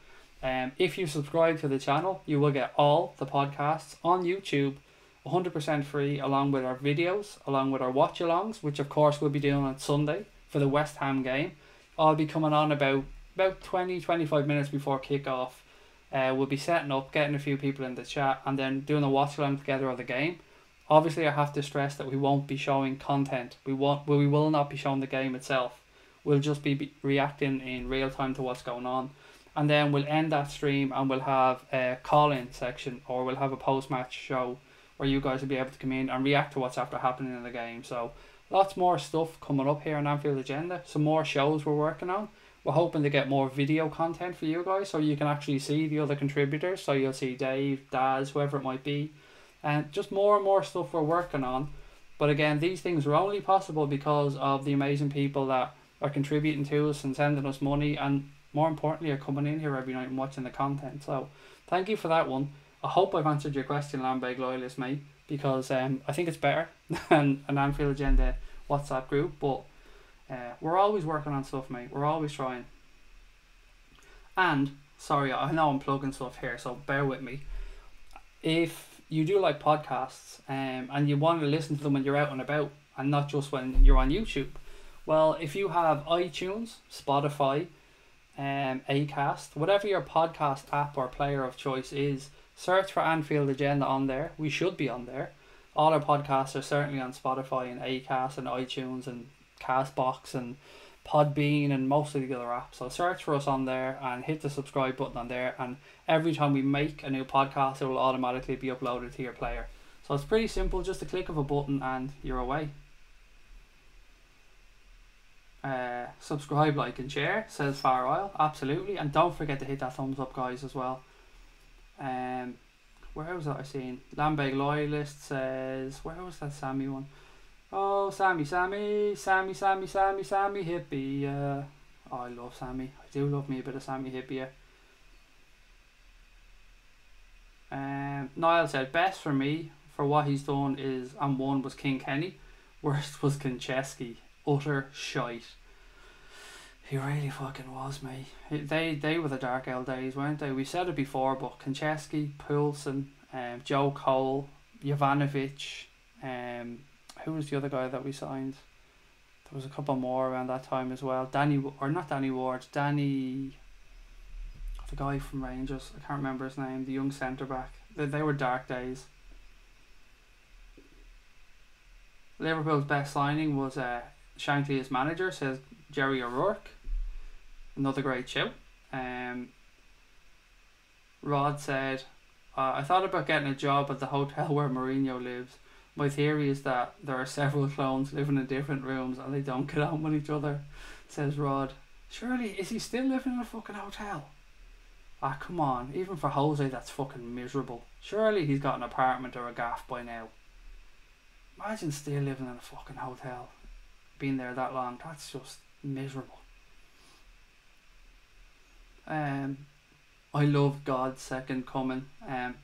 If you subscribe to the channel, you will get all the podcasts on YouTube 100% free, along with our videos, along with our watch-alongs, which of course we'll be doing on Sunday for the West Ham game. I'll be coming on about 20-25 minutes before kick-off. We'll be setting up, getting a few people in the chat, and then doing a watch-along together of the game. Obviously, I have to stress that we won't be showing content. We will not be showing the game itself. We'll just be reacting in real time to what's going on. And then we'll end that stream and we'll have a call-in section, or we'll have a post-match show where you guys will be able to come in and react to what's after happening in the game. So lots more stuff coming up here on Anfield Agenda. Some more shows we're working on. We're hoping to get more video content for you guys so you can actually see the other contributors. So you'll see Dave, Daz, whoever it might be. And just more and more stuff we're working on. But again, these things are only possible because of the amazing people that are contributing to us and sending us money, and more importantly are coming in here every night and watching the content. So thank you for that one. I hope I've answered your question, Lambeg Loyalist, mate, because I think it's better than an Anfield Agenda WhatsApp group. But we're always working on stuff, mate. We're always trying. And sorry, I know I'm plugging stuff here, so bear with me. If you do like podcasts and you want to listen to them when you're out and about and not just when you're on YouTube, well, if you have iTunes, Spotify, Acast, whatever your podcast app or player of choice is, search for Anfield Agenda on there. We should be on there. All our podcasts are certainly on Spotify and Acast and iTunes and Castbox and Podbean and most of the other apps. So search for us on there and hit the subscribe button on there, and every time we make a new podcast it will automatically be uploaded to your player. So it's pretty simple, just a click of a button and you're away. Subscribe, like and share, says Far Isle. Absolutely. And don't forget to hit that thumbs up, guys, as well. Where was that I seen? Lambeg Loyalist says, where was that Sammy one? Oh, Sammy hippie. Oh, I love Sammy. I do love me a bit of Sammy hippie. Niall said, best for me for what he's done is, and one was King Kenny. Worst was Konchesky. Utter shite. He really fucking was, mate. They were the dark old days, weren't they? We said it before, but Konchesky, Poulsen, Joe Cole, Jovanovic, who was the other guy that we signed? There was a couple more around that time as well. The guy from Rangers, I can't remember his name, the young centre back. They were dark days. Liverpool's best signing was Shankly as manager, says Jerry O'Rourke. Another great shout. Rod said, I thought about getting a job at the hotel where Mourinho lives. My theory is that there are several clones living in different rooms and they don't get on with each other, says Rod. Surely, is he still living in a fucking hotel? Ah, come on. Even for Jose, that's fucking miserable. Surely he's got an apartment or a gaff by now. Imagine still living in a fucking hotel. Been there that long. That's just miserable. I love God's Second Coming.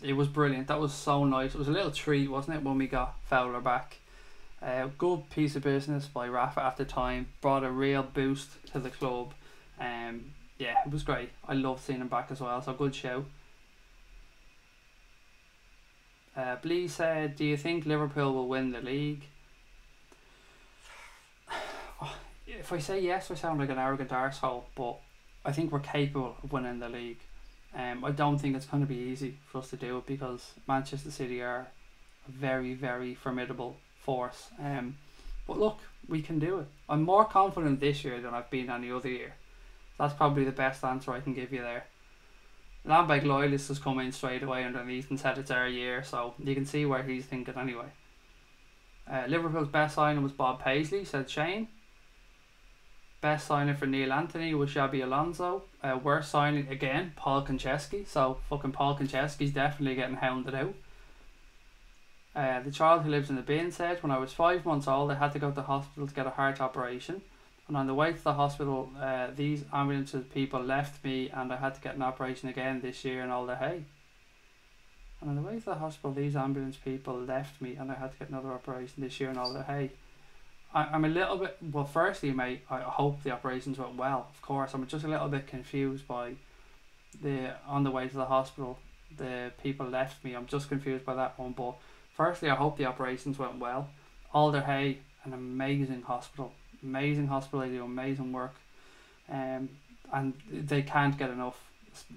It was brilliant. That was so nice. It was a little treat, wasn't it, when we got Fowler back. Good piece of business by Rafa at the time. Brought a real boost to the club. Yeah, it was great. I loved seeing him back as well. So good show. Blee said, do you think Liverpool will win the league? If I say yes, I sound like an arrogant arsehole, but I think we're capable of winning the league. I don't think it's going to be easy for us to do it because Manchester City are a very, very formidable force. But look, we can do it. I'm more confident this year than I've been any other year. That's probably the best answer I can give you there. Lambeg Loyalist has come in straight away underneath and said it's our year, so you can see where he's thinking anyway. Liverpool's best signing was Bob Paisley, said Shane. Best signing for Neil Anthony was Xabi Alonso. Worst signing, again, Paul Konchesky. So fucking Paul Konchesky's definitely getting hounded out. The child who lives in the bin said, when I was 5 months old I had to go to the hospital to get a heart operation, and on the way to the hospital these ambulances people left me and I had to get an operation again this year and all the hay. And on the way to the hospital these ambulance people left me and I had to get another operation this year and all the hay. I'm a little bit, well, firstly, mate, I hope the operations went well, of course. I'm just a little bit confused by on the way to the hospital, the people left me. I'm just confused by that one. But firstly, I hope the operations went well. Alderhay, an amazing hospital. Amazing hospital, they do amazing work. And they can't get enough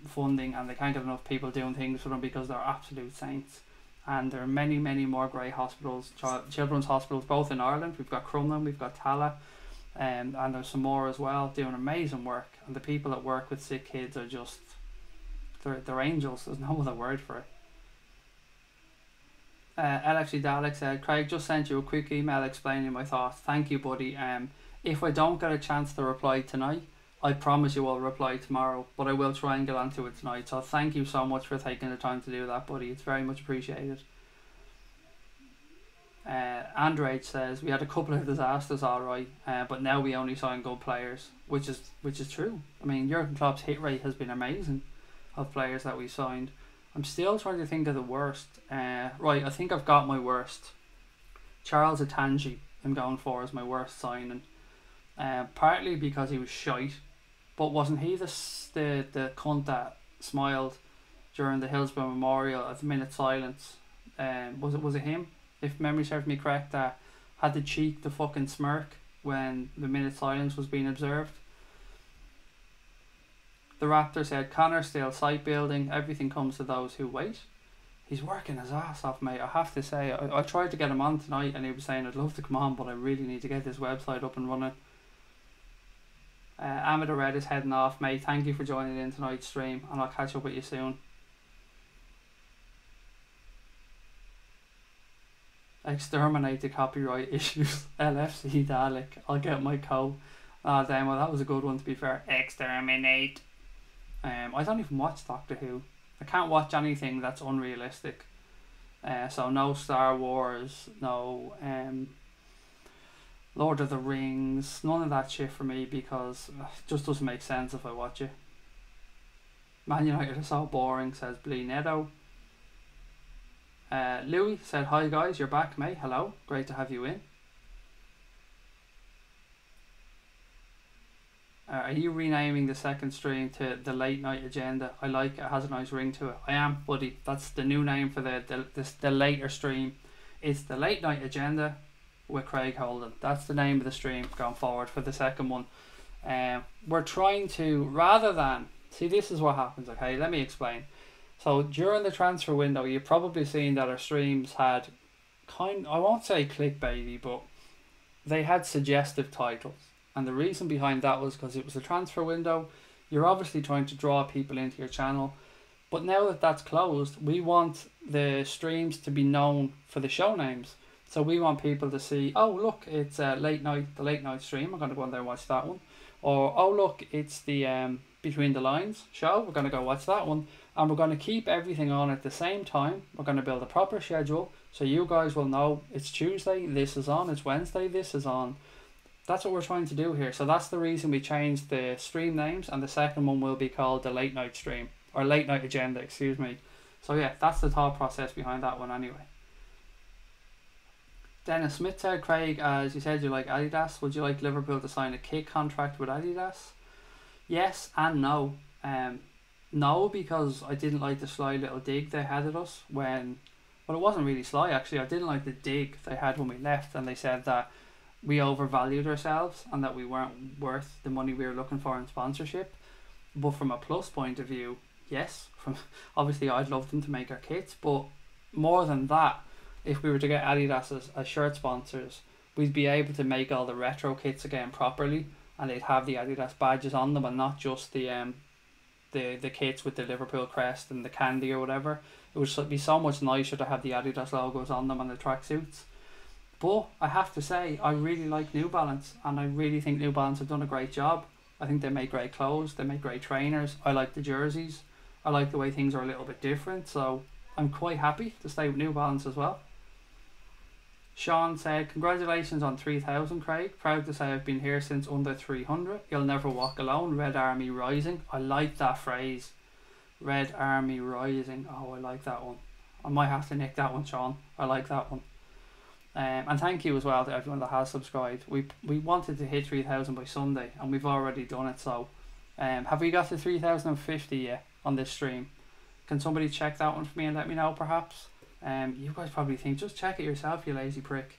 funding, and they can't get enough people doing things for them because they're absolute saints. And there are many, many more great hospitals, children's hospitals, both in Ireland. We've got Crumlin, we've got Tala, and there's some more as well, doing amazing work. And the people that work with sick kids are just, they're angels. There's no other word for it. LFC Dalek said, Craig, just sent you a quick email explaining my thoughts. Thank you, buddy. If I don't get a chance to reply tonight, I promise you I'll reply tomorrow, but I will try and get onto it tonight. So thank you so much for taking the time to do that, buddy. It's very much appreciated. Andrade says, we had a couple of disasters, alright, but now we only sign good players, which is true. I mean, Jurgen Klopp's hit rate has been amazing of players that we signed. I'm still trying to think of the worst. Right, I think I've got my worst. Charles Atangi, I'm going for as my worst signing. Partly because he was shite, but wasn't he the cunt that smiled during the Hillsborough Memorial at the minute silence? Was it him? If memory serves me correct, that had the cheek to fucking smirk when the minute silence was being observed. The Raptor said, Connor still site building, everything comes to those who wait. He's working his ass off, mate. I have to say, I tried to get him on tonight and he was saying, I'd love to come on, but I really need to get this website up and running. Amida Red is heading off, mate. Thank you for joining in tonight's stream, and I'll catch up with you soon. Exterminate the copyright issues. LFC Dalek. I'll get my co. Ah, damn, well, that was a good one, to be fair. Exterminate. I don't even watch Doctor Who. I can't watch anything that's unrealistic. So no Star Wars, no Lord of the Rings, none of that shit for me, because it just doesn't make sense if I watch it. Man United are so boring, says Blee Neto. Louis said, hi guys, you're back, mate. Hello, great to have you in. Are you renaming the second stream to the Late Night Agenda? I like it, it has a nice ring to it. I am, buddy. That's the new name for the later stream. It's the Late Night Agenda with Craig Holden. That's the name of the stream going forward for the second one. We're trying to, rather than, see, this is what happens, okay? Let me explain. So during the transfer window, you've probably seen that our streams had I won't say clickbaity, but they had suggestive titles. And the reason behind that was because it was a transfer window. You're obviously trying to draw people into your channel. But now that that's closed, we want the streams to be known for the show names. So we want people to see, oh look, it's the late night stream. I'm going to go on there and watch that one. Or, oh look, it's the Between the Lines show. We're going to go watch that one. And we're going to keep everything on at the same time. We're going to build a proper schedule. So you guys will know it's Tuesday, this is on. It's Wednesday, this is on. That's what we're trying to do here. So that's the reason we changed the stream names, and the second one will be called the Late Night Stream, or Late Night Agenda, excuse me. So yeah, that's the thought process behind that one anyway. Dennis Smith said, Craig, as you said you like Adidas, would you like Liverpool to sign a kit contract with Adidas? Yes and no. No, because I didn't like the sly little dig they had at us when, well, it wasn't really sly actually. I didn't like the dig they had when we left, and they said that we overvalued ourselves and that we weren't worth the money we were looking for in sponsorship. But from a plus point of view, yes. From obviously I'd love them to make our kits, but more than that, if we were to get Adidas as shirt sponsors, we'd be able to make all the retro kits again properly, and they'd have the Adidas badges on them and not just the kits with the Liverpool crest and the candy or whatever. It would be so much nicer to have the Adidas logos on them and the tracksuits. But I have to say, I really like New Balance, and I really think New Balance have done a great job. I think they make great clothes, they make great trainers. I like the jerseys. I like the way things are a little bit different, so I'm quite happy to stay with New Balance as well. Sean said, congratulations on 3,000, Craig. Proud to say I've been here since under 300. You'll never walk alone. Red Army Rising. I like that phrase. Red Army Rising. Oh, I like that one. I might have to nick that one, Sean. I like that one. And thank you as well to everyone that has subscribed. We wanted to hit 3,000 by Sunday, and we've already done it. So have we got to 3,050 yet? on this stream. Can somebody check that one for me and let me know, perhaps? You guys probably think, just check it yourself, you lazy prick.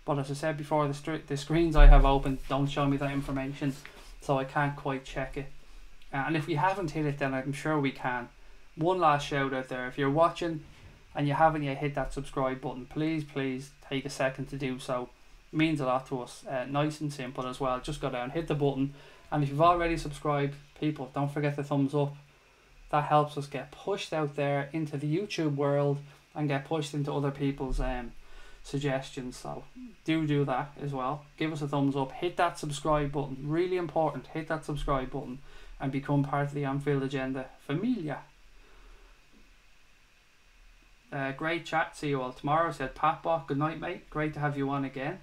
But as I said before, the screens I have open don't show me that information, so I can't quite check it. And if we haven't hit it, then I'm sure we can. One last shout out there. If you're watching and you haven't yet hit that subscribe button, please take a second to do so. It means a lot to us. Nice and simple as well. Just go down, hit the button, and if you've already subscribed, people, don't forget the thumbs up. That helps us get pushed out there into the YouTube world and get pushed into other people's suggestions. So do that as well. Give us a thumbs up, hit that subscribe button, really important. Hit that subscribe button and become part of the Anfield Agenda familia. Great chat, see you all tomorrow, said Patbot. Good night, mate, great to have you on again.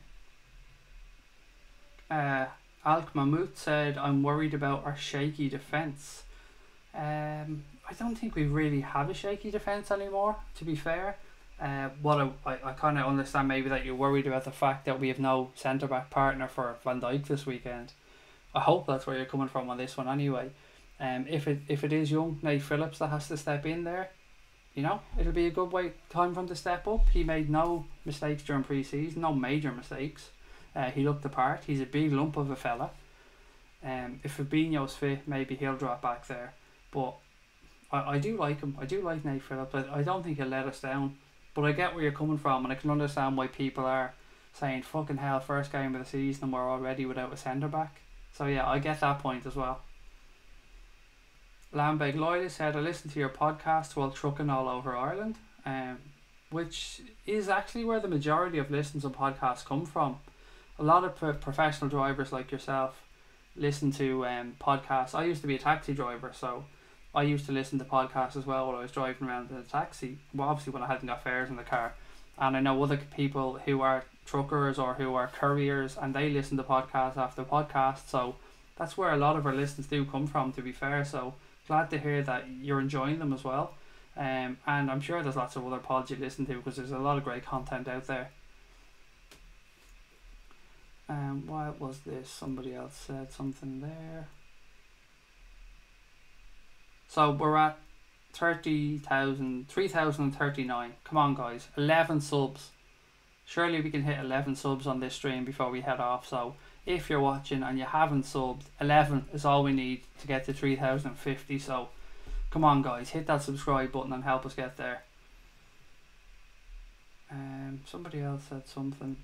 Alk Mahmoud said, I'm worried about our shaky defence. I don't think we really have a shaky defence anymore, to be fair. What I kind of understand maybe that you're worried about the fact that we have no centre-back partner for Van Dijk this weekend. I hope that's where you're coming from on this one anyway. If it is young Nate Phillips that has to step in there, you know, it'll be a good time for him to step up. He made no mistakes during pre-season, no major mistakes. He looked the part. He's a big lump of a fella. If Fabinho's fit, maybe he'll drop back there. But I do like him. I do like Nate Phillips. I don't think he'll let us down. But I get where you're coming from, and I can understand why people are saying, fucking hell, first game of the season and we're already without a centre-back. So yeah, I get that point as well. Lambeg Loyal said, I listened to your podcast while trucking all over Ireland, which is actually where the majority of listens on podcasts come from. A lot of professional drivers like yourself listen to podcasts. I used to be a taxi driver, so I used to listen to podcasts as well while I was driving around in a taxi. Well, obviously when I hadn't got fares in the car. And I know other people who are truckers or who are couriers, and they listen to podcasts after podcasts. So that's where a lot of our listens do come from, to be fair. So glad to hear that you're enjoying them as well. And I'm sure there's lots of other pods you listen to, because there's a lot of great content out there. What was this? Somebody else said something there. So we're at 3,039. Come on, guys. 11 subs. Surely we can hit 11 subs on this stream before we head off. So if you're watching and you haven't subbed, 11 is all we need to get to 3,050. So come on, guys. Hit that subscribe button and help us get there. Somebody else said something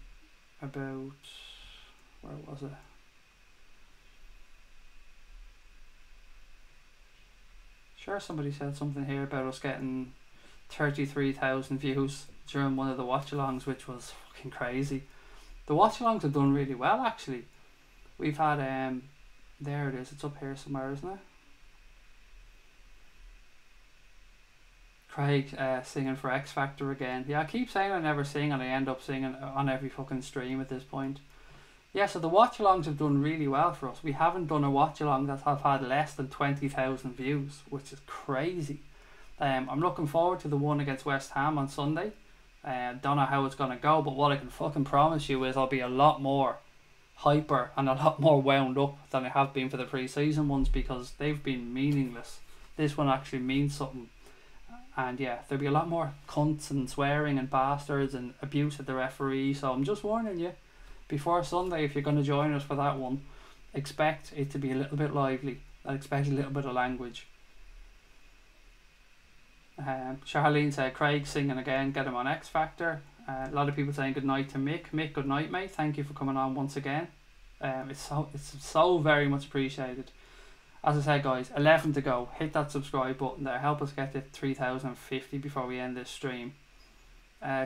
about... Where was it? Sure, somebody said something here about us getting 33,000 views during one of the watch-alongs, which was fucking crazy. The watch-alongs have done really well, actually. We've had, there it is, it's up here somewhere, isn't it? Craig singing for X Factor again. Yeah, I keep saying I never sing, and I end up singing on every fucking stream at this point. Yeah, so the watch-alongs have done really well for us. We haven't done a watch-along that have had less than 20,000 views, which is crazy. I'm looking forward to the one against West Ham on Sunday. Don't know how it's going to go, but what I can fucking promise you is I'll be a lot more hyper and a lot more wound up than I have been for the pre-season ones, because they've been meaningless. This one actually means something. And yeah, there'll be a lot more cunts and swearing and bastards and abuse at the referee, so I'm just warning you. Before Sunday, if you're going to join us for that one, expect it to be a little bit lively. I expect a little bit of language. Charlene said, Craig singing again, get him on X Factor. A lot of people saying good night to Mick. Mick, good night, mate. Thank you for coming on once again. It's so very much appreciated. As I said, guys, 11 to go. Hit that subscribe button there. Help us get to 3,050 before we end this stream.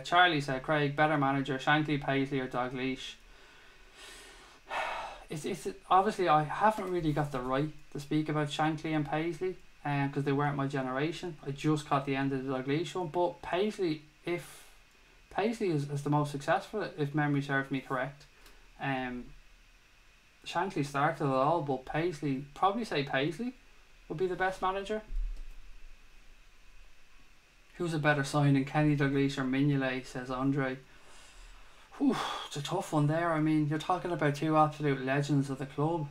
Charlie said, Craig, better manager, Shankly, Paisley or Dalglish? It's obviously I haven't really got the right to speak about Shankly and Paisley, because they weren't my generation. I just caught the end of the Dalglish one, but Paisley, if Paisley is the most successful, if memory serves me correct. Shankly started it all, but Paisley, probably say Paisley would be the best manager. Who's a better signing, Kenny Dalglish or Mignolet, says Andre. Whew, it's a tough one there. I mean, you're talking about two absolute legends of the club.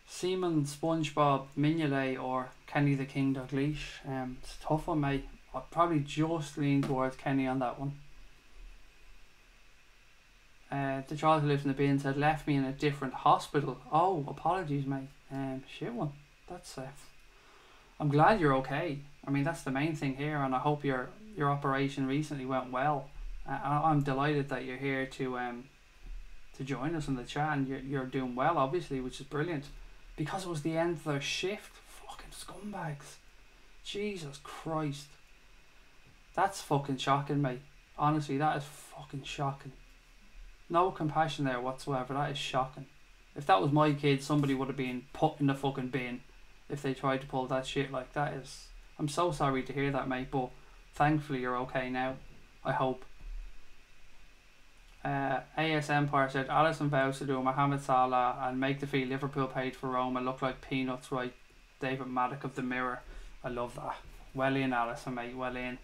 Seaman SpongeBob Mignolet or Kenny the King Dalglish. It's a tough one, mate. I'd probably just lean towards Kenny on that one. The child who lives in the bin said, left me in a different hospital. Oh, apologies, mate. Shit one. That's I'm glad you're okay. I mean, that's the main thing here, and I hope your operation recently went well. I'm delighted that you're here to join us in the chat, and you're doing well, obviously, which is brilliant. Because it was the end of their shift. Fucking scumbags. Jesus Christ. That's fucking shocking, mate. Honestly, that is fucking shocking. No compassion there whatsoever. That is shocking. If that was my kid, somebody would have been put in the fucking bin if they tried to pull that shit. Like, that is... I'm so sorry to hear that, mate, thankfully you're okay now. I hope. AS Empire said, Alisson vows to do Mohamed Salah and make the fee Liverpool paid for Roma look like peanuts, right? David Maddock of the Mirror. I love that. Well in, Alisson, mate. Well in.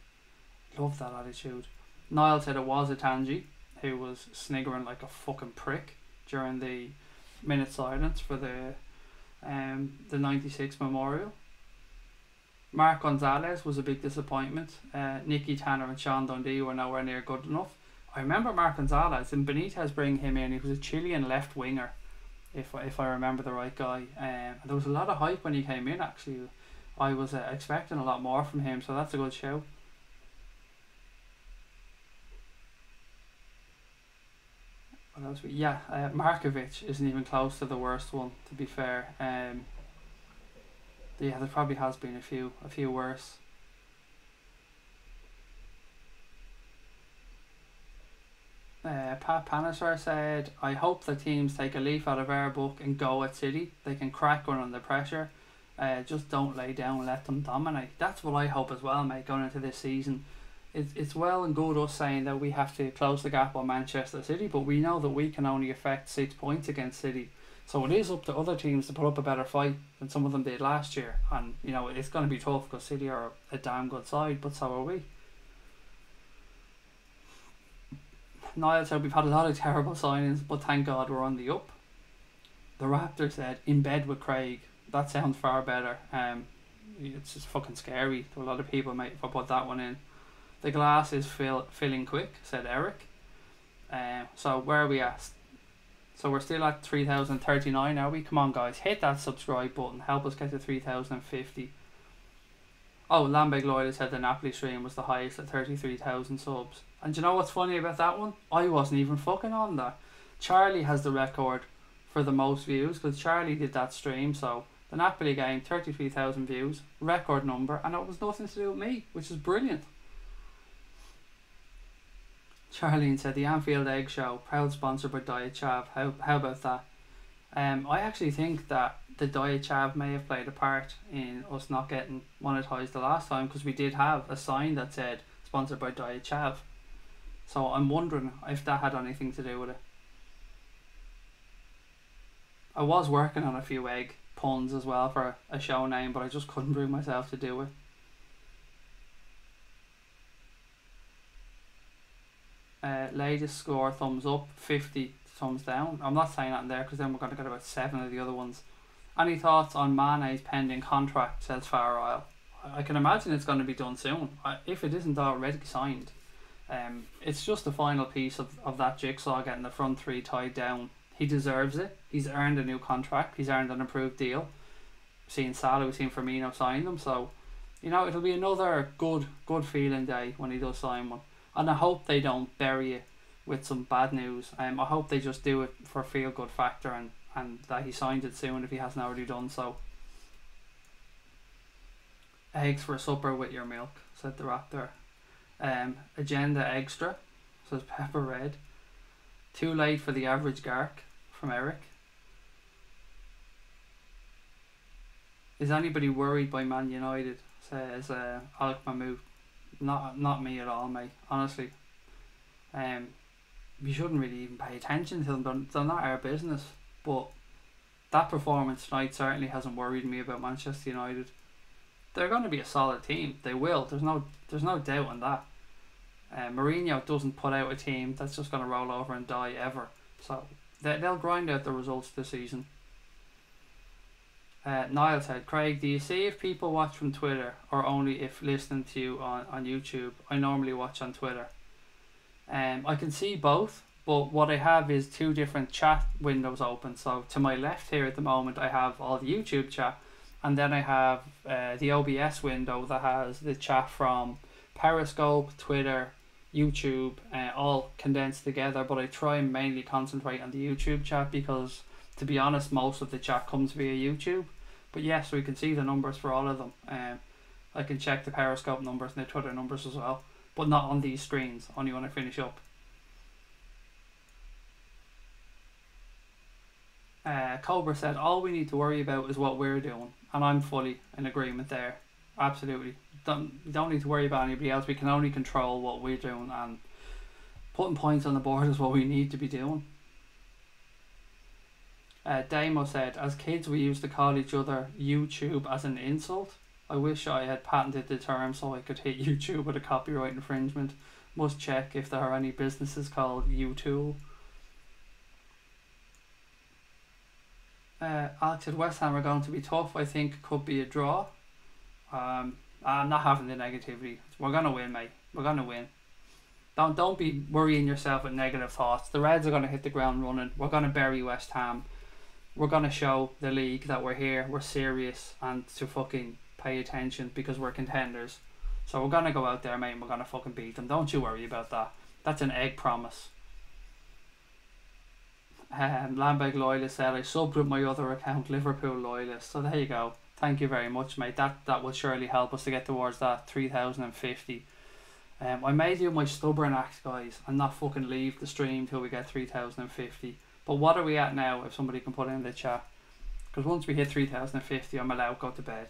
Love that attitude. Niall said it was Atanji who was sniggering like a fucking prick during the minute silence for the 96 memorial. Mark Gonzalez was a big disappointment. Nicky Tanner and Sean Dundee were nowhere near good enough. I remember Mark Gonzalez and Benitez bring him in. He was a Chilean left winger, if I remember the right guy. There was a lot of hype when he came in. Actually, I was expecting a lot more from him, so that's a good show. What else? Markovic isn't even close to the worst one, to be fair. Yeah, there probably has been a few worse. Pat Panisar said, I hope the teams take a leaf out of our book and go at City. They can crack one under pressure. Just don't lay down, let them dominate. That's what I hope as well, mate, going into this season. It's well and good us saying that we have to close the gap on Manchester City, but we know that we can only affect 6 points against City. So it is up to other teams to put up a better fight than some of them did last year. And, you know, it's going to be tough because City are a damn good side, but so are we. Niall said, we've had a lot of terrible signings, but thank God we're on the up. The Raptor said, in bed with Craig. That sounds far better. It's just fucking scary to a lot of people, mate, if I put that one in. The glass is filling quick, said Eric. So where are we at? So we're still at 3,039, are we? Come on, guys, hit that subscribe button. Help us get to 3,050. Oh, Lambeg Lloyd said the Napoli stream was the highest at 33,000 subs. And do you know what's funny about that one? I wasn't even fucking on that. Charlie has the record for the most views because Charlie did that stream. So the Napoli game, 33,000 views, record number, and it was nothing to do with me, which is brilliant. Charlene said the Anfield Egg Show, proud sponsor by Diet Chav. How about that? I actually think that the Diet Chav may have played a part in us not getting monetized the last time, because we did have a sign that said sponsored by Diet Chav. So I'm wondering if that had anything to do with it. I was working on a few egg puns as well for a show name, but I just couldn't bring myself to do it. Latest score, thumbs up, 50 thumbs down. I'm not saying that in there because then we're going to get about 7 of the other ones. Any thoughts on Mane's pending contract, says Far Isle? I can imagine it's going to be done soon, if it isn't already signed. It's just the final piece of that jigsaw, getting the front three tied down. He deserves it. He's earned a new contract. He's earned an improved deal. We've seen Salah, we've seen Firmino sign them. So, you know, it'll be another good feeling day when he does sign one. And I hope they don't bury it with some bad news. I hope they just do it for a feel good factor and that he signed it soon if he hasn't already done so. Eggs for supper with your milk, said the Raptor. Agenda extra, says Pepper Red. Too late for the average Gark, from Eric. Is anybody worried by Man United, says Alec Mahmood. Not me at all, mate. Honestly, we shouldn't really even pay attention to them. They're not our business. But that performance tonight certainly hasn't worried me about Manchester United. They're going to be a solid team. They will. There's no doubt on that. Mourinho doesn't put out a team that's just going to roll over and die ever. So they'll grind out the results this season. Niall said, Craig, do you see if people watch from Twitter or only if listening to you on YouTube? I normally watch on Twitter. I can see both, but what I have is two different chat windows open. So to my left here at the moment, I have all the YouTube chat, and then I have the OBS window that has the chat from Periscope, Twitter, YouTube, all condensed together. But I try and mainly concentrate on the YouTube chat because, to be honest, most of the chat comes via YouTube. But yes, we can see the numbers for all of them. I can check the Periscope numbers and the Twitter numbers as well, but not on these screens, only when I finish up. Cobra said, all we need to worry about is what we're doing, and I'm fully in agreement there. Absolutely. Don't need to worry about anybody else. We can only control what we're doing, and putting points on the board is what we need to be doing. Damo said, as kids we used to call each other YouTube as an insult. I wish I had patented the term so I could hit YouTube with a copyright infringement. Must check if there are any businesses called YouTube. Alex said, West Ham are going to be tough. I think could be a draw. I'm not having the negativity. We're going to win, mate. We're going to win. Don't be worrying yourself with negative thoughts. The Reds are going to hit the ground running. We're going to bury West Ham. We're going to show the league that we're here, we're serious, and to fucking pay attention because we're contenders. So we're going to go out there, mate, and we're going to fucking beat them. Don't you worry about that. That's an egg promise. Lambeg Loyalist said, I subbed with my other account, Liverpool Loyalist. So there you go. Thank you very much, mate. That will surely help us to get towards that 3,050. I may do my stubborn act, guys, and not fucking leave the stream till we get 3,050. But what are we at now, if somebody can put it in the chat? Because once we hit 3,050, I'm allowed to go to bed.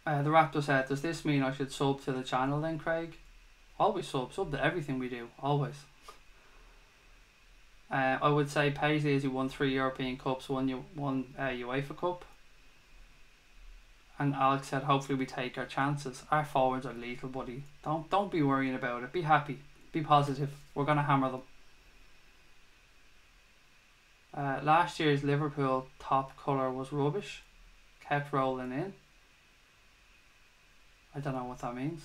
The Raptor said, does this mean I should sub to the channel then, Craig? Always sub to everything we do, always. I would say Paisley has won 3 European Cups, one UEFA Cup. And Alex said, hopefully we take our chances. Our forwards are lethal, buddy. Don't be worrying about it. Be happy. Be positive. We're going to hammer them. Last year's Liverpool top colour was rubbish. Kept rolling in. I don't know what that means.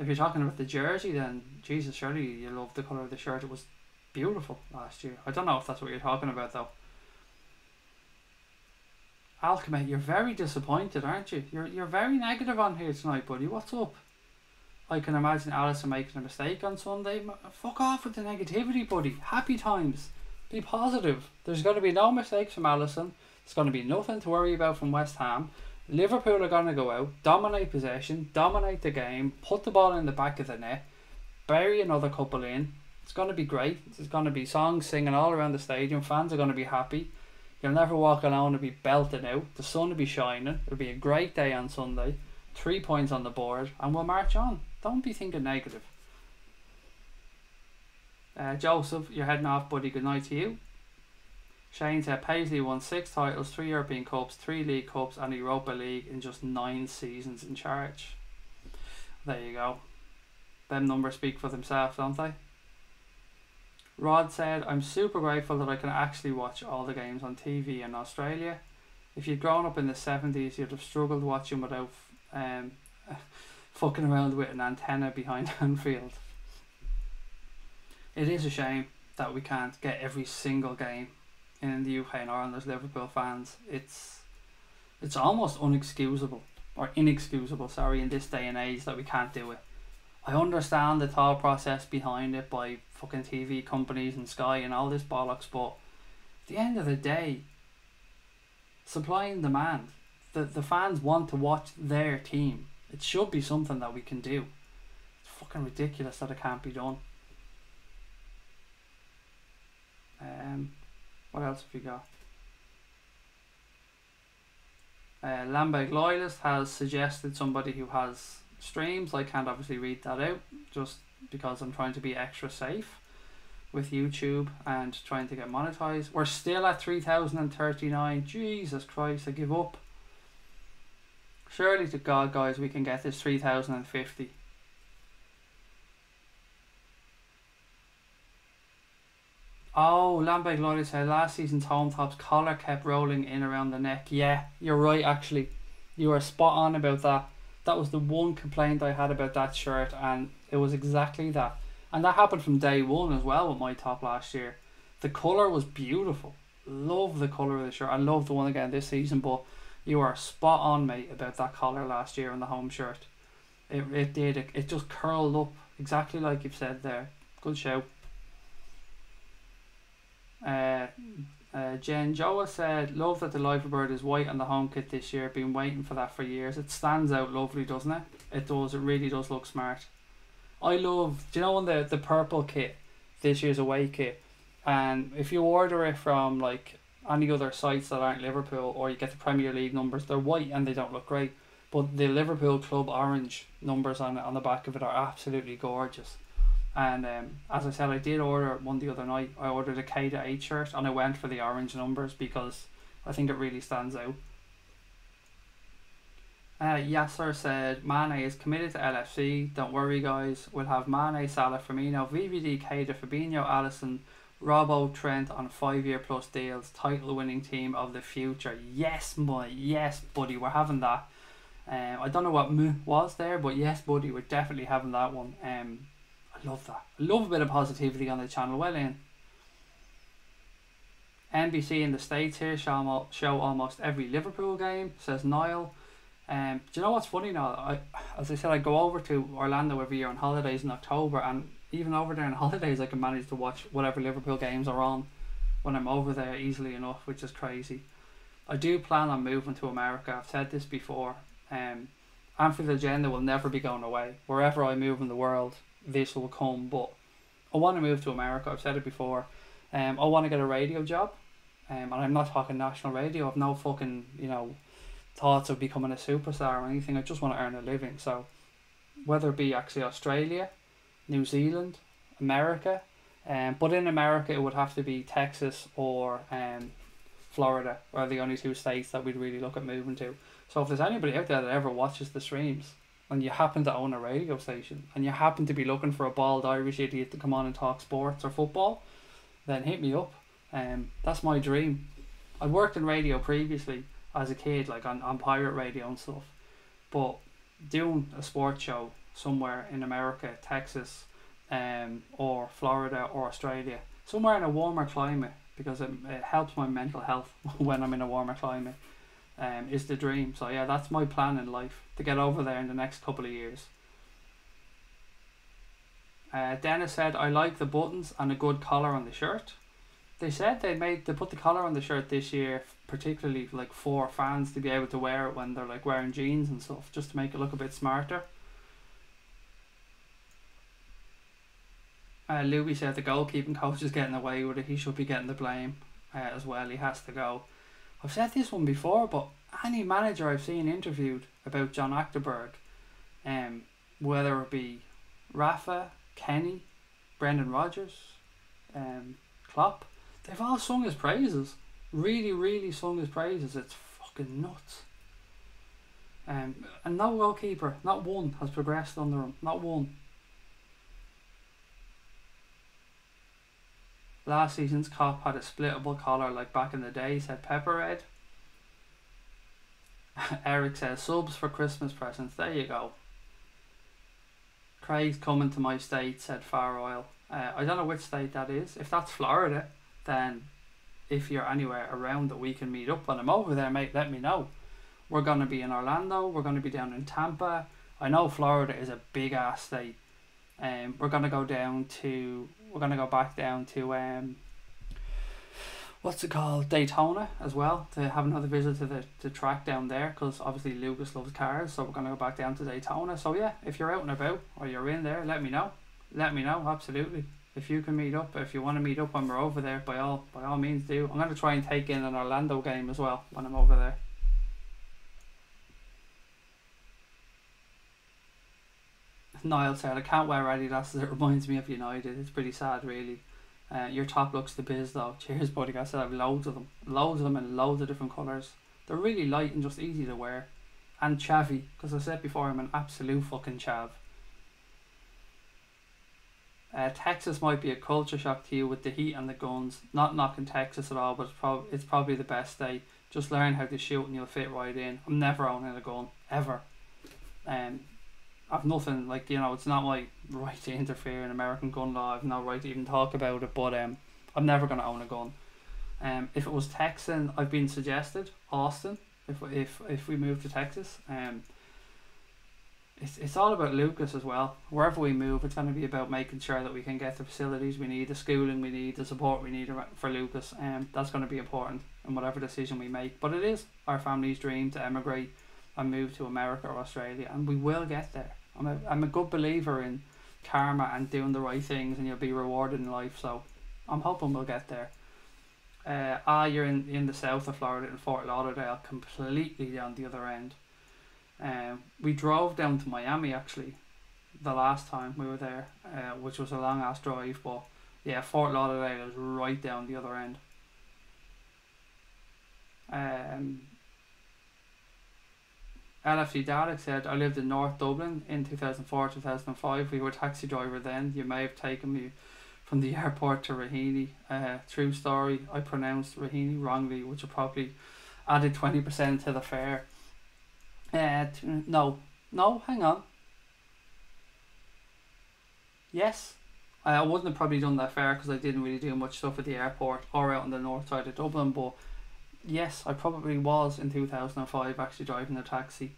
If you're talking about the jersey, then Jesus, surely you love the colour of the shirt. It was beautiful last year. I don't know if that's what you're talking about though. Alchemate, you're very disappointed, aren't you? You're very negative on here tonight, buddy. What's up? I can imagine Alison making a mistake on Sunday. Fuck off with the negativity, buddy. Happy times. Be positive. There's going to be no mistakes from Alison. There's going to be nothing to worry about from West Ham. Liverpool are going to go out, dominate possession, dominate the game, put the ball in the back of the net, bury another couple in. It's going to be great. There's going to be songs singing all around the stadium. Fans are going to be happy. You'll never walk alone and be belted out. The sun will be shining. It'll be a great day on Sunday. 3 points on the board, and we'll march on. Don't be thinking negative. Joseph, you're heading off, buddy. Good night to you. Shane said Paisley won 6 titles, 3 European Cups, 3 League Cups, and Europa League in just 9 seasons in charge. There you go. Them numbers speak for themselves, don't they? Rod said, I'm super grateful that I can actually watch all the games on TV in Australia. If you'd grown up in the 70s, you'd have struggled watching without fucking around with an antenna behind Anfield. It is a shame that we can't get every single game in the UK and Ireland as Liverpool fans. It's almost unexcusable, or inexcusable, sorry, in this day and age that we can't do it. I understand the thought process behind it by fucking TV companies and Sky and all this bollocks, but at the end of the day, supply and demand. The fans want to watch their team. It should be something that we can do. It's fucking ridiculous that it can't be done. What else have we got? Lambeg Loyalist has suggested somebody who has streams. I can't obviously read that out just because I'm trying to be extra safe with YouTube and trying to get monetized. We're still at 3,039. Jesus Christ, I give up. Surely to God, guys, we can get this Oh, Lambeg Lloyd said last season's home top's collar kept rolling in around the neck. Yeah, you're right actually. You are spot on about that. That was the one complaint I had about that shirt, and it was exactly that. And that happened from day one as well with my top last year. The colour was beautiful. Love the colour of the shirt. I love the one again this season, but you are spot on, mate, about that collar last year on the home shirt. It did. It just curled up exactly like you've said there. Good show. Jen Joa said, love that the Liverbird is white on the home kit this year. Been waiting for that for years. It stands out lovely, doesn't it? It does. It really does look smart. I love, do you know, on the purple kit, this year's away kit, and if you order it from like any other sites that aren't Liverpool, or you get the Premier League numbers, they're white and they don't look great. But the Liverpool Club orange numbers on the back of it are absolutely gorgeous. And as I said, I did order one the other night. I ordered a K to 8 shirt and I went for the orange numbers because I think it really stands out. Yasser said Mane is committed to LFC. Don't worry guys, we'll have Mane, Salah, Firmino, VVD, Keita, Fabinho, Alisson, Robbo, Trent on 5-year plus deals. Title winning team of the future. Yes buddy, we're having that. I don't know what was there, but yes buddy, we're definitely having that one. I love that. I love a bit of positivity on the channel. Well in. NBC in the States here show almost every Liverpool game, says Niall. Do you know what's funny now? As I said, I go over to Orlando every year on holidays in October, and even over there on holidays I can manage to watch whatever Liverpool games are on when I'm over there easily enough, which is crazy. I do plan on moving to America. I've said this before. Anfield Agenda will never be going away. Wherever I move in the world, this will come, but I want to move to America. I've said it before. I want to get a radio job, and I'm not talking national radio. I've no fucking thoughts of becoming a superstar or anything. I just want to earn a living. So whether it be actually Australia, New Zealand, America, but in America it would have to be Texas or Florida are the only two states that we'd really look at moving to. So if there's anybody out there that ever watches the streams and you happen to own a radio station and you happen to be looking for a bald Irish idiot to come on and talk sports or football, then hit me up. That's my dream. I worked in radio previously as a kid, like on pirate radio and stuff, but doing a sports show somewhere in America, Texas, or Florida or Australia, somewhere in a warmer climate, because it helps my mental health when I'm in a warmer climate, is the dream. So yeah, that's my plan in life, to get over there in the next couple of years. Dennis said, I like the buttons and a good collar on the shirt. They said they put the collar on the shirt this year, particularly like for fans to be able to wear it when they're like wearing jeans and stuff, just to make it look a bit smarter. Louis said the goalkeeping coach is getting away with it. He should be getting the blame as well. He has to go. I've said this one before, but any manager I've seen interviewed about John Achterberg, whether it be Rafa, Kenny, Brendan Rodgers, Klopp, they've all sung his praises. Really, really sung his praises. It's fucking nuts. And no goalkeeper, not one, has progressed under him. Not one. Last season's cop had a splittable collar like back in the day, said Pepperhead. Eric says subs for Christmas presents. There you go. Craig's coming to my state, said Far Oil. I don't know which state that is. If that's Florida, then if you're anywhere around that we can meet up when I'm over there, mate, let me know. We're going to be in Orlando. We're going to be down in Tampa. I know Florida is a big ass state. We're going to go back down to what's it called, Daytona as well, to have another visit to the track down there, because obviously Lucas loves cars, so we're going to go back down to Daytona. So yeah, if you're out and about or you're in there, let me know, absolutely. If you can meet up, if you want to meet up when we're over there, by all means do. I'm going to try and take in an Orlando game as well when I'm over there. Niall said, I can't wear Adidas, it reminds me of United. It's pretty sad, really. Your top looks the biz though. Cheers, buddy. I said I have loads of them in loads of different colours. They're really light and just easy to wear. And chavvy, because I said before I'm an absolute fucking chav. Texas might be a culture shock to you with the heat and the guns. Not knocking Texas at all, but it's probably the best state. Just learn how to shoot and you'll fit right in. I'm never owning a gun, ever. I've nothing, like, you know, it's not my right to interfere in American gun law. I've no right to even talk about it, but I'm never going to own a gun. If it was Texan, I've been suggested Austin, if we move to Texas. It's all about Lucas as well. Wherever we move, it's going to be about making sure that we can get the facilities we need, the schooling we need, the support we need for Lucas. That's going to be important in whatever decision we make. But it is our family's dream to emigrate and move to America or Australia, and we will get there. I'm a good believer in karma and doing the right things, and you'll be rewarded in life. So I'm hoping we'll get there. You're in the south of Florida, in Fort Lauderdale, completely down the other end. We drove down to Miami actually the last time we were there, which was a long ass drive, but yeah, Fort Lauderdale is right down the other end. LFC Dalek said, I lived in North Dublin in 2004-2005. We were a taxi driver then. You may have taken me from the airport to Raheny. True story, I pronounced Raheny wrongly, which probably added 20% to the fare. No, hang on. Yes, I wouldn't have probably done that fare because I didn't really do much stuff at the airport or out on the north side of Dublin, but yes, I probably was in 2005 actually driving a taxi.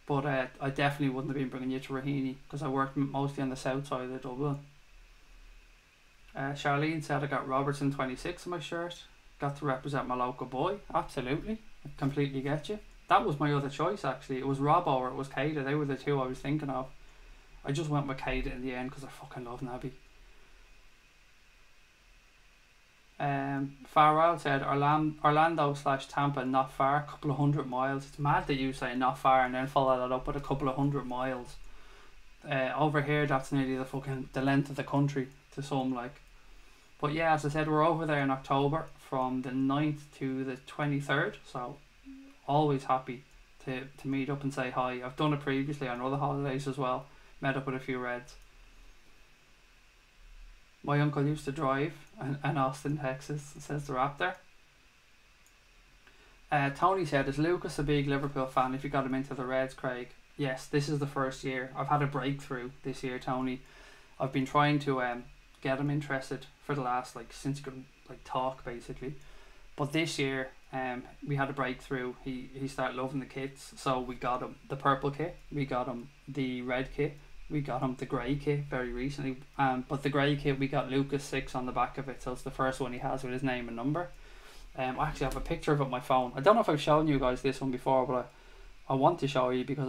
But I definitely wouldn't have been bringing you to Raheny because I worked mostly on the south side of Dublin. Charlene said I got Robertson 26 on my shirt. Got to represent my local boy. Absolutely. I completely get you. That was my other choice actually. It was Robbo or it was Kada. They were the two I was thinking of. I just went with Kada in the end because I fucking love Nabby. Farrell said Orlando/Tampa not far, a couple of 100 miles. It's mad that you say not far and then follow that up with a couple of 100 miles. Over here that's nearly the length of the country to some, like. But yeah, as I said, we're over there in October from the 9th to the 23rd, so always happy to meet up and say hi. I've done it previously on other holidays as well, met up with a few Reds. My uncle used to drive in Austin, Texas, says the Raptor. Tony said, is Lucas a big Liverpool fan if you got him into the Reds, Craig? Yes, this is the first year. I've had a breakthrough this year, Tony. I've been trying to get him interested for the last, since he could talk basically. But this year we had a breakthrough. He started loving the kits, so we got him the purple kit, we got him the red kit, we got him the grey kit very recently, but the grey kit we got Lucas 6 on the back of it, so it's the first one he has with his name and number. I actually have a picture of it on my phone. I don't know if I've shown you guys this one before, but I want to show you because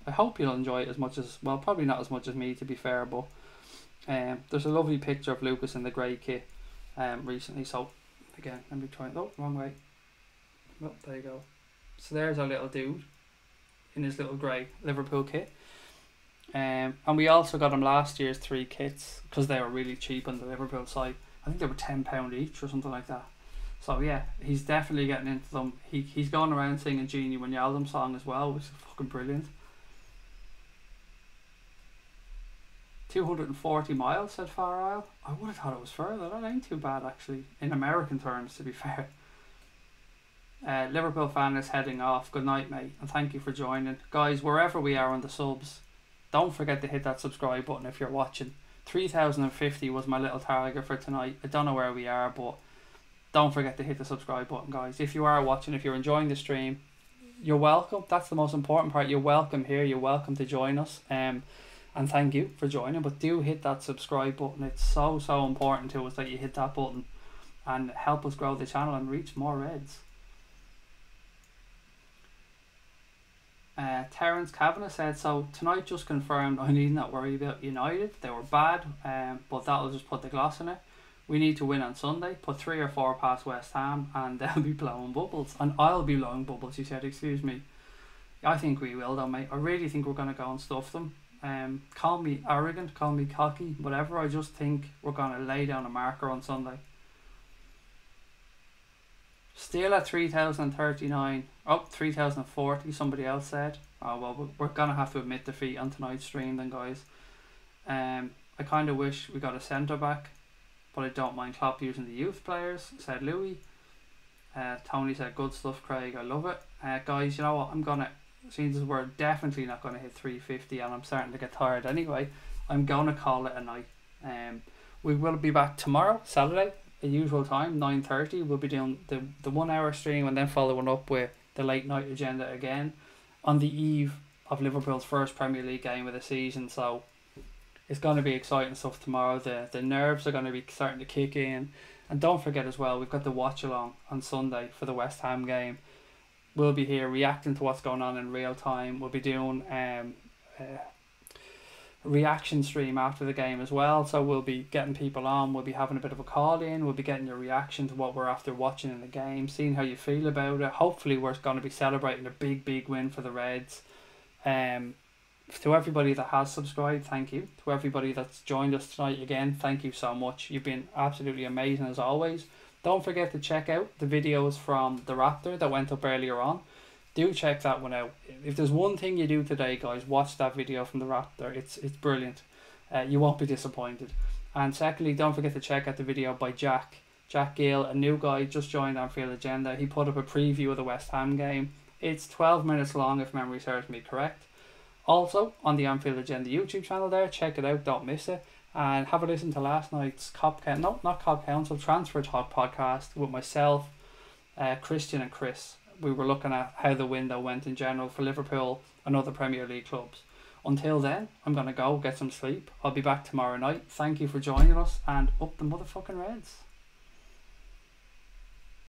I hope you'll enjoy it as much as, well, probably not as much as me to be fair, but there's a lovely picture of Lucas in the grey kit recently. So again, let me try it. Oh, wrong way. Oh, there you go. So there's our little dude in his little grey Liverpool kit. And we also got him last year's 3 kits because they were really cheap on the Liverpool site. I think they were £10 each or something like that. So yeah, he's definitely getting into them. He's going around singing Genie Wijnaldum song as well, which is fucking brilliant. 240 miles, said Far Isle. I would have thought it was further. That ain't too bad actually, in American terms, to be fair. Liverpool fan is heading off. Good night, mate, and thank you for joining. Guys, wherever we are on the subs, don't forget to hit that subscribe button if you're watching. 3,050 was my little target for tonight. I don't know where we are, but don't forget to hit the subscribe button, guys. If you are watching, if you're enjoying the stream, you're welcome. That's the most important part. You're welcome here. You're welcome to join us. And thank you for joining. But do hit that subscribe button. It's so important to us that you hit that button and help us grow the channel and reach more Reds. Terence Kavanagh said, so tonight just confirmed I need not worry about United. They were bad, but that'll just put the gloss in it. We need to win on Sunday, put 3 or 4 past West Ham, and they'll be blowing bubbles. And I'll be blowing bubbles, he said, excuse me. I think we will though, mate. I really think we're going to go and stuff them. Call me arrogant, call me cocky, whatever. I just think we're going to lay down a marker on Sunday. Still at 3,039. Oh, 3,040, somebody else said. Oh, well, we're going to have to admit defeat on tonight's stream then, guys. I kind of wish we got a centre back, but I don't mind Klopp using the youth players, said Louis. Tony said, good stuff, Craig, I love it. Guys, you know what, since we're definitely not going to hit 350 and I'm starting to get tired anyway, I'm going to call it a night. We will be back tomorrow, Saturday, the usual time, 9:30. We'll be doing the 1 hour stream and then following up with the late night agenda again on the eve of Liverpool's first Premier League game of the season. So it's going to be exciting stuff tomorrow. The nerves are going to be starting to kick in. And don't forget as well, we've got the watch along on Sunday for the West Ham game. We'll be here reacting to what's going on in real time. We'll be doing a reaction stream after the game as well. So we'll be getting people on. We'll be having a bit of a call in. We'll be getting your reaction to what we're after watching in the game, seeing how you feel about it. Hopefully we're going to be celebrating a big win for the Reds. To everybody that has subscribed, thank you. To everybody that's joined us tonight again, thank you so much. You've been absolutely amazing as always. Don't forget to check out the videos from the Raptor that went up earlier on. Do check that one out. If there's one thing you do today, guys, watch that video from the Raptor. It's brilliant. You won't be disappointed. And secondly, don't forget to check out the video by Jack Gill, a new guy, just joined Anfield Agenda. He put up a preview of the West Ham game. It's 12 minutes long if memory serves me correct. Also, on the Anfield Agenda YouTube channel there, check it out, don't miss it. And have a listen to last night's Transfer Talk podcast with myself, Christian and Chris. We were looking at how the window went in general for Liverpool and other Premier League clubs. Until then, I'm going to go get some sleep. I'll be back tomorrow night. Thank you for joining us, and up the motherfucking Reds.